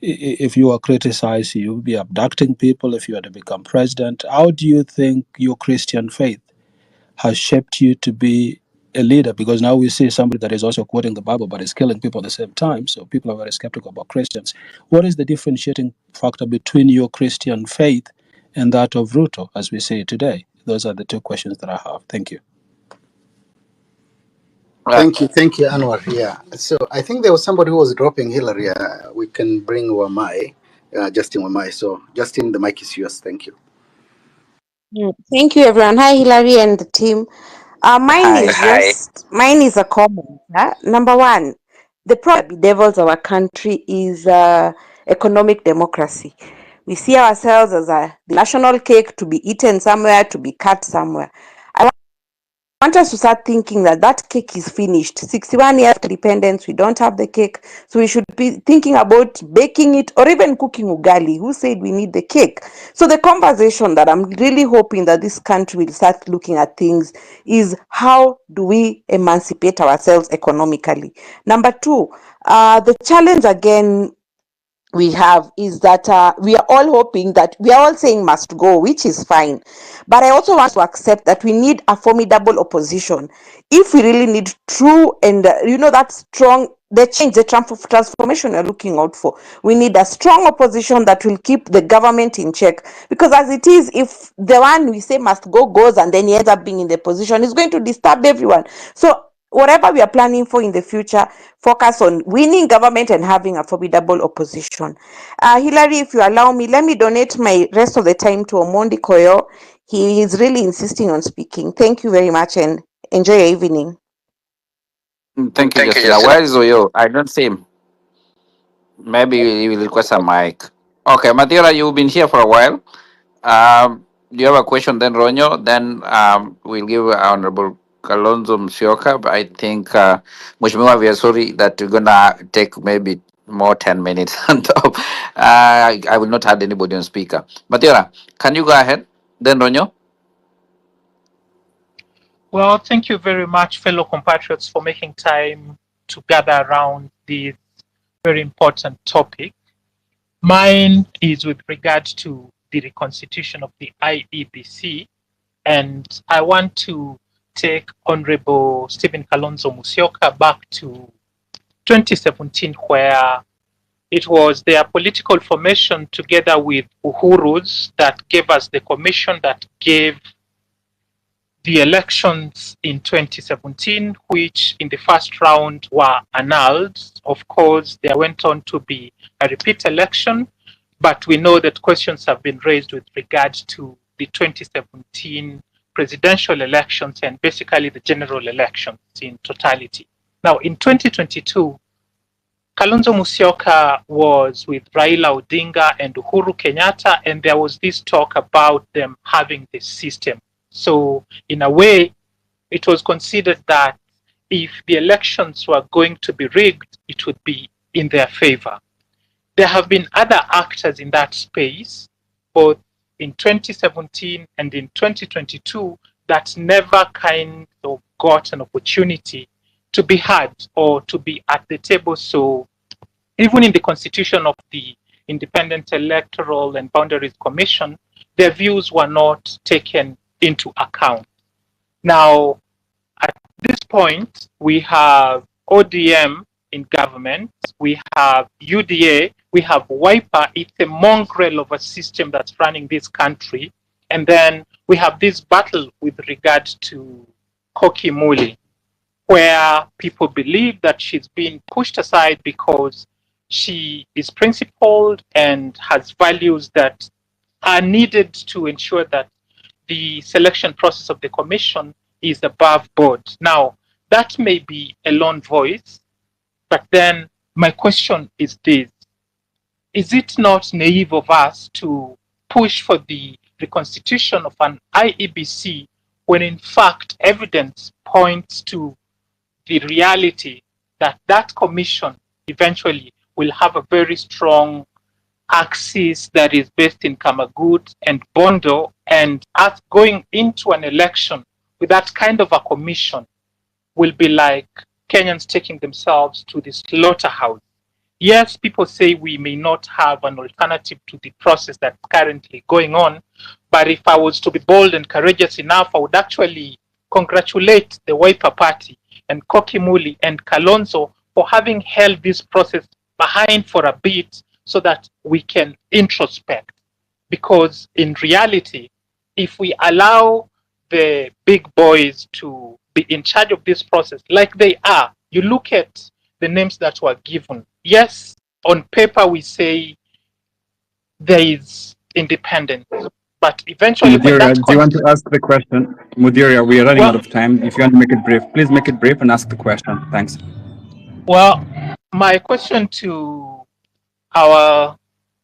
If you are criticized, you will be abducting people if you are to become president. How do you think your Christian faith has shaped you to be a leader? Because now we see somebody that is also quoting the Bible but is killing people at the same time. So people are very skeptical about Christians. What is the differentiating factor between your Christian faith and that of Ruto, as we see today? Those are the two questions that I have. Thank you. Thank you, Anwar. Yeah. So I think there was somebody who was dropping Hillary. We can bring Wamai, Justin Wamai. So Justin, the mic is yours. Thank you. Thank you, everyone. Hi, Hilary and the team. Hi. Mine is a comment. Number one, the problem devils our country is economic democracy. We see ourselves as a national cake to be eaten somewhere, to be cut somewhere. I want us to start thinking that that cake is finished. 61 years after independence, we don't have the cake. So we should be thinking about baking it or even cooking ugali. Who said we need the cake? So the conversation that I'm really hoping that this country will start looking at things is how do we emancipate ourselves economically? Number two, the challenge again we have is that we are all hoping that we are all saying must go, which is fine. But I also want to accept that we need a formidable opposition. If we really need true and, that strong, the change, the transformation we're looking out for, we need a strong opposition that will keep the government in check. Because as it is, if the one we say must go goes and then he ends up being in the position, it's going to disturb everyone. So whatever we are planning for in the future, focus on winning government and having a formidable opposition. Hillary, if you allow me, let me donate my rest of the time to Omondi Koyo. He is really insisting on speaking. Thank you very much and enjoy your evening. Thank you, Thank you, Justina. Justin. Where is Oyo? I don't see him. Maybe you will request a mic. Okay, Mathira, you've been here for a while. Do you have a question? Then Ronyo. Then we'll give Honorable Kalonzo Musyoka. But I think Mheshimiwa, we are sorry that we're gonna take maybe more 10 minutes on top. I will not add anybody on speaker. Mathira, can you go ahead? Then Ronyo. Well, thank you very much, fellow compatriots, for making time to gather around this very important topic. Mine is with regard to the reconstitution of the IEBC, and I want to take Honorable Stephen Kalonzo Musyoka back to 2017, where it was their political formation together with Uhuru's that gave us the commission that gave the elections in 2017, which in the first round were annulled. Of course, there went on to be a repeat election, but we know that questions have been raised with regard to the 2017 presidential elections and basically the general elections in totality. Now, in 2022, Kalonzo Musyoka was with Raila Odinga and Uhuru Kenyatta, and there was this talk about them having this system. So in a way, it was considered that if the elections were going to be rigged, it would be in their favor. There have been other actors in that space, both in 2017 and in 2022, that never kind of got an opportunity to be heard or to be at the table. So even in the constitution of the Independent Electoral and Boundaries Commission, their views were not taken into account. Now, at this point, we have ODM in government, we have UDA, we have Wiper. It's a mongrel of a system that's running this country. And then we have this battle with regard to Koki Muli, where people believe that she's being pushed aside because she is principled and has values that are needed to ensure that the selection process of the commission is above board. Now, that may be a lone voice, but then my question is this: is it not naive of us to push for the reconstitution of an IEBC when in fact evidence points to the reality that that commission eventually will have a very strong axis that is based in Kamagut and Bondo, and us going into an election with that kind of a commission will be like Kenyans taking themselves to the slaughterhouse. Yes, people say we may not have an alternative to the process that's currently going on, but if I was to be bold and courageous enough, I would actually congratulate the Wiper Party and Koki Muli and Kalonzo for having held this process behind for a bit so that we can introspect. Because in reality, if we allow the big boys to be in charge of this process like they are, you look at the names that were given. Yes, on paper we say there is independence, but eventually when Mudiria, that do you want to ask the question? Mudiria, we are running out of time. If you want to make it brief, please make it brief and ask the question. Thanks. Well, my question to our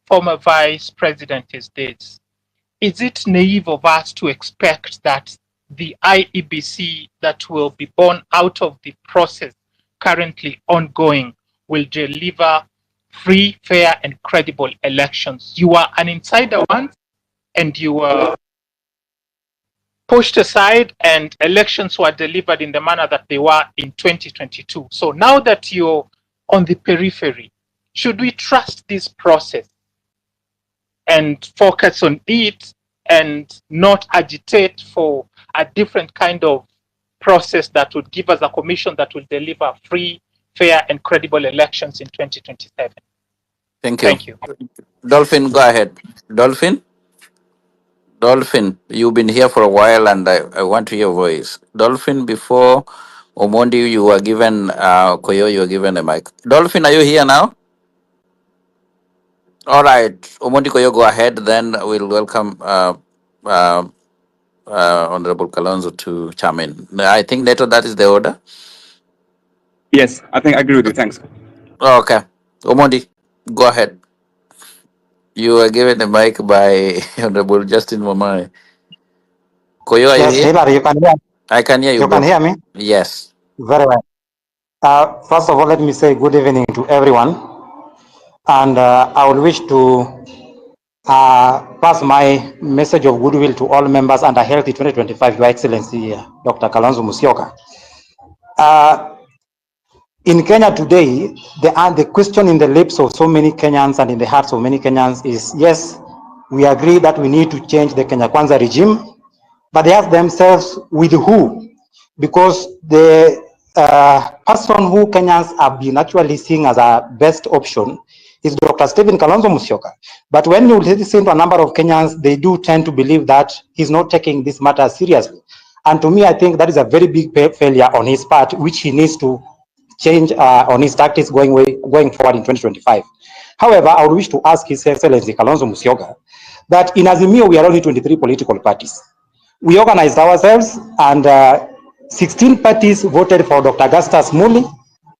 former vice president is this: is it naive of us to expect that the IEBC that will be born out of the process currently ongoing will deliver free, fair, and credible elections? You are an insider once, and you were pushed aside, and elections were delivered in the manner that they were in 2022. So now that you're on the periphery, should we trust this process and focus on it and not agitate for a different kind of process that would give us a commission that will deliver free, fair, and credible elections in 2027? Thank you. Thank you. Dolphin, go ahead. Dolphin, you've been here for a while and I want to hear your voice. Dolphin, before Omondi, you were given, Koyo, you were given a mic. Dolphin, are you here now? All right. Omondi Koyo, go ahead. Then we'll welcome Honorable Kalonzo to chime in. I think, Neto, that is the order. Yes, I think I agree with you. Thanks. Okay. Omondi, go ahead. You were given the mic by Honorable Justin Momai. Koyo, are you Yes, here? Hillary, you can hear. I can hear you, You bro. can hear me Yes. very well. First of all, let me say good evening to everyone, and I would wish to pass my message of goodwill to all members under Healthy 2025, Your Excellency, Dr. Kalonzo Musyoka. In Kenya today, the question in the lips of so many Kenyans and in the hearts of many Kenyans is, yes, we agree that we need to change the Kenya Kwanza regime, but they ask themselves, with who? Because the person who Kenyans have been actually seeing as a best option is Dr. Stephen Kalonzo Musyoka. But when you listen to a number of Kenyans, they do tend to believe that he's not taking this matter seriously. And to me, I think that is a very big failure on his part, which he needs to change on his tactics going forward in 2025. However, I would wish to ask His Excellency Kalonzo Musyoka that in Azimio, we are only 23 political parties. We organized ourselves and 16 parties voted for Dr. Augustus Muli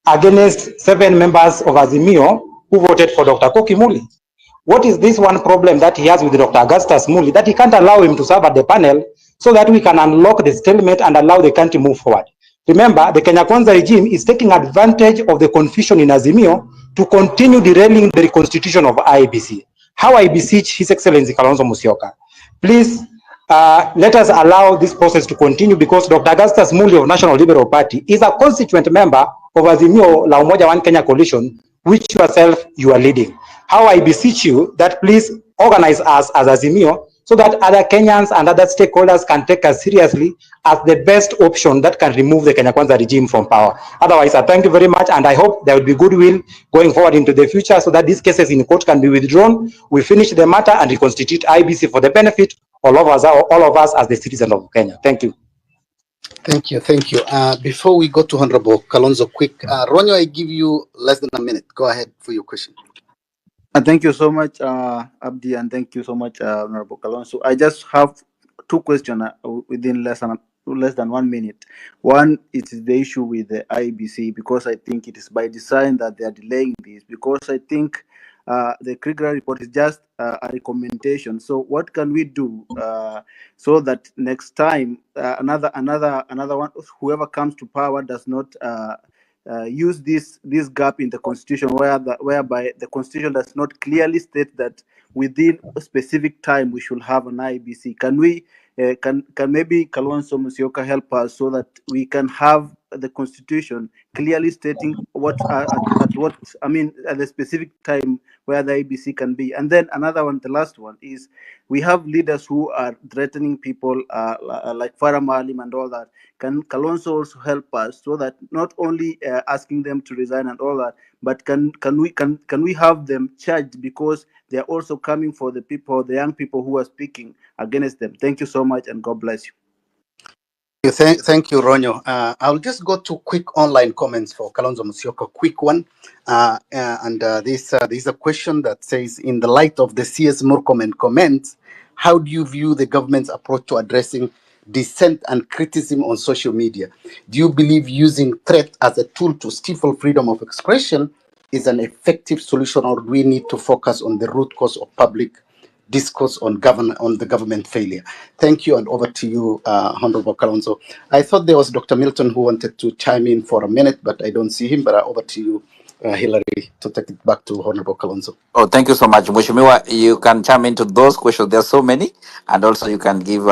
against 7 members of Azimio who voted for Dr. Koki Muli. What is this one problem that he has with Dr. Augustus Muli that he can't allow him to serve at the panel so that we can unlock the stalemate and allow the country move forward? Remember, the Kenya Kwanza regime is taking advantage of the confusion in Azimio to continue derailing the reconstitution of IEBC. How I beseech His Excellency Kalonzo Musyoka, please let us allow this process to continue, because Dr. Augustus Muli of National Liberal Party is a constituent member of Azimio La Umoja One Kenya Coalition, which yourself you are leading. How I beseech you that please organize us as Azimio so that other Kenyans and other stakeholders can take us seriously as the best option that can remove the Kenya Kwanza regime from power. Otherwise, I thank you very much, and I hope there will be goodwill going forward into the future so that these cases in court can be withdrawn. We finish the matter and reconstitute IBC for the benefit of all of us as the citizens of Kenya. Thank you. Thank you. Thank you. Before we go to Honorable Kalonzo, quick, Ronyo, I give you less than a minute. Go ahead for your question. Thank you so much, Abdi, and thank you so much, Honorable Kalonso. I just have 2 questions within less than 1 minute. One is the issue with the IEBC, because I think it is by design that they are delaying this, because I think the Kriegler report is just a recommendation. So what can we do so that next time another one, whoever comes to power, does not use this gap in the constitution whereby the constitution does not clearly state that within a specific time we should have an IEBC? Can we can maybe Kalonzo Musyoka help us so that we can have the constitution clearly stating what at the specific time where the IEBC can be? And then another one, the last one, is we have leaders who are threatening people like Farah Maalim and all that. Can Kalonzo also help us so that not only asking them to resign and all that, but can we have them charged because they are also coming for the people, the young people who are speaking against them? Thank you so much, and God bless you. Thank you, Ronyo. I'll just go to quick online comments for Kalonzo Musyoka. Quick one. This is a question that says, in the light of the CS Murkomen comments, how do you view the government's approach to addressing dissent and criticism on social media? Do you believe using threat as a tool to stifle freedom of expression is an effective solution, or do we need to focus on the root cause of public discourse on the government failure? Thank you, and over to you, Honorable Kalonzo. I thought there was Dr. Milton who wanted to chime in for a minute, but I don't see him. But over to you, Hillary, to take it back to Honorable Kalonzo. Oh, thank you so much, Mheshimiwa. You can chime into those questions. There are so many, and also you can give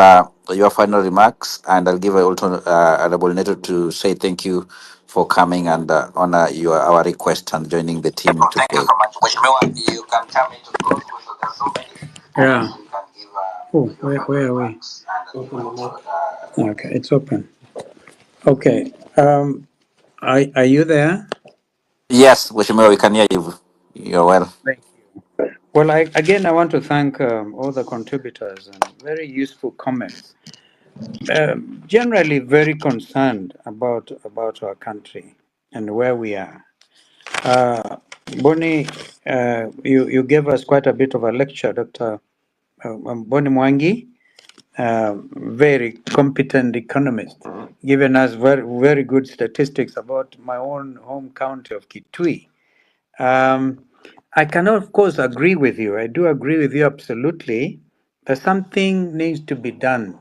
your final remarks, and I'll give also Honorable Neto to say thank you for coming and honor our request and joining the team today. Thank you so much, Mheshimiwa. You can chime into those questions. There are so many. Yeah. Where are we? Okay, it's open. Okay. Are you there? Yes, Mheshimiwa, we can hear you. You're well. Thank you. Well, I want to thank all the contributors and very useful comments. Generally, very concerned about our country and where we are. Boni, you gave us quite a bit of a lecture, Dr. Boni Mwangi, very competent economist, giving us very good statistics about my own home county of Kitui. I cannot, of course, agree with you. I do agree with you absolutely that something needs to be done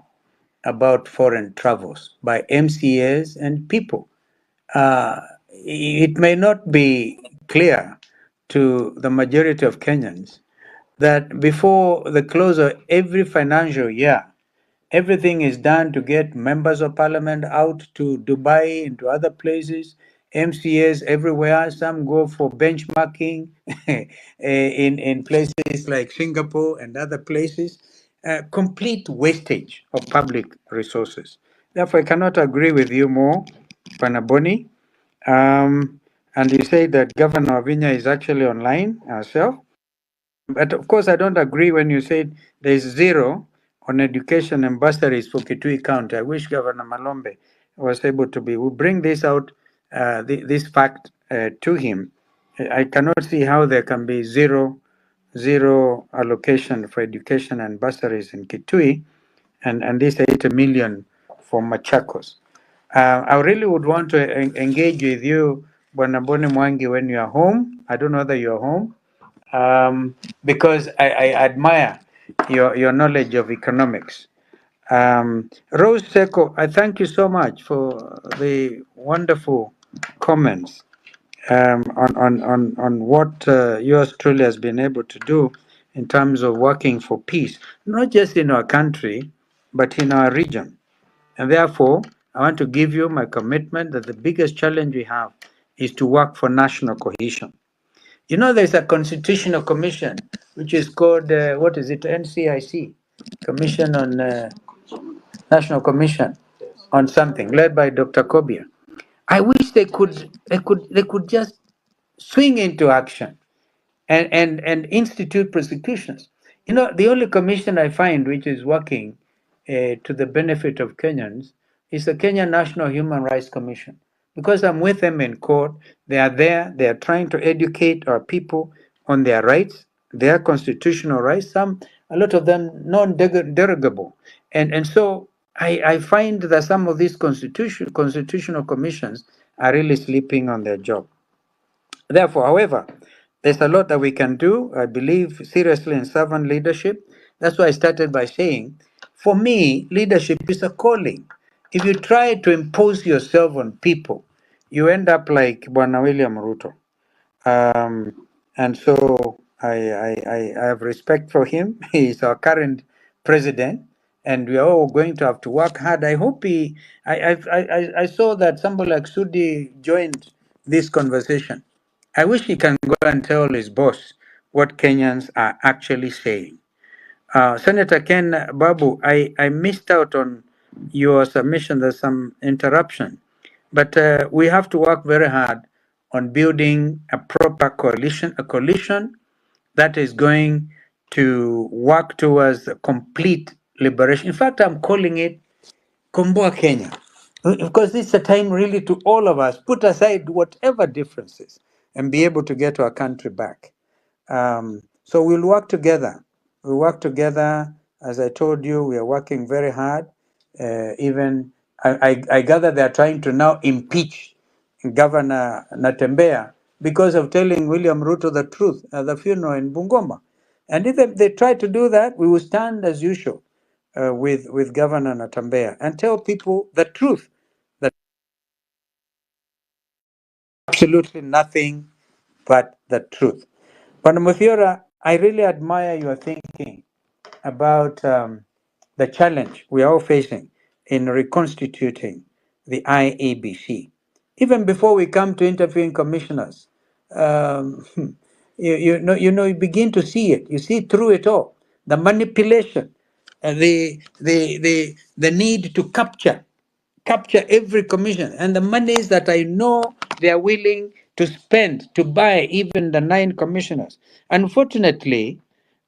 about foreign travels by MCAs and people. It may not be clear to the majority of Kenyans that before the close of every financial year, everything is done to get members of parliament out to Dubai and to other places, MCAs everywhere. Some go for benchmarking in places like Singapore and other places. Complete wastage of public resources. Therefore, I cannot agree with you more, Panaboni. And you say that Governor Vinya is actually online herself. But of course, I don't agree when you say there's zero on education and bursaries for Kitui County. I wish Governor Malombe was able to be. We bring this out, this fact to him. I cannot see how there can be zero allocation for education and bursaries in Kitui, and this 80 million for Machakos. I really would want to engage with you, Bwanabone Mwangi, when you are home. I don't know whether you're home, because I admire your knowledge of economics. Rose Seko, I thank you so much for the wonderful comments on what yours truly has been able to do in terms of working for peace, not just in our country, but in our region. And therefore, I want to give you my commitment that the biggest challenge we have is to work for national cohesion. You know, there's a constitutional commission which is called, what is it, NCIC, Commission on National Commission on something, led by Dr. Kobia. I wish they could just swing into action and institute prosecutions. You know, the only commission I find which is working to the benefit of Kenyans is the Kenya National Human Rights Commission. Because I'm with them in court, they are there, they are trying to educate our people on their rights, their constitutional rights, a lot of them non-derogable. And so I find that some of these constitutional commissions are really sleeping on their job. Therefore, however, there's a lot that we can do. I believe seriously in servant leadership. That's why I started by saying, for me, leadership is a calling. If you try to impose yourself on people, you end up like Bwana William Ruto. And so I have respect for him. He's our current president, and we are all going to have to work hard. I hope he. I saw that somebody like Sudi joined this conversation. I wish he can go and tell his boss what Kenyans are actually saying. Senator Ken Babu, I missed out on your submission. There's some interruption. But we have to work very hard on building a proper coalition, a coalition that is going to work towards a complete liberation. In fact, I'm calling it Komboa Kenya. Because it's a time really to all of us put aside whatever differences and be able to get our country back. So we'll work together. We'll work together. As I told you, we are working very hard. Even I gather they are trying to now impeach Governor Natembea because of telling William Ruto the truth at the funeral in Bungoma. And if they try to do that, we will stand as usual with Governor Natembea and tell people the truth, that absolutely nothing but the truth. But Muthiora, I really admire your thinking about the challenge we are all facing in reconstituting the IEBC. Even before we come to interviewing commissioners, um, you begin to see it. You see through it all the manipulation, the need to capture every commission, and the monies that I know they are willing to spend to buy even the 9 commissioners. Unfortunately,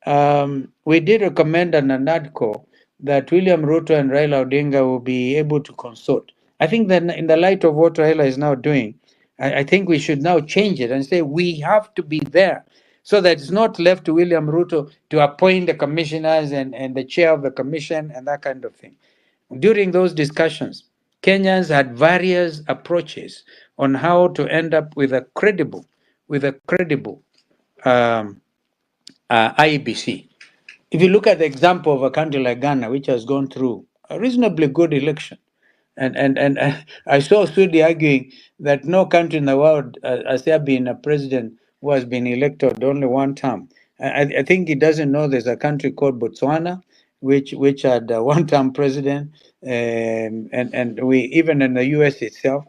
we did recommend an ANADCO that William Ruto and Raila Odinga will be able to consult. I think that in the light of what Raila is now doing, I think we should now change it and say we have to be there so that it's not left to William Ruto to appoint the commissioners and the chair of the commission and that kind of thing. During those discussions, Kenyans had various approaches on how to end up with a credible um, IEBC. If you look at the example of a country like Ghana, which has gone through a reasonably good election, and I saw Sudi arguing that no country in the world has there been a president who has been elected only one term. I think he doesn't know there's a country called Botswana, which had a one-term president, and we even in the U.S. itself,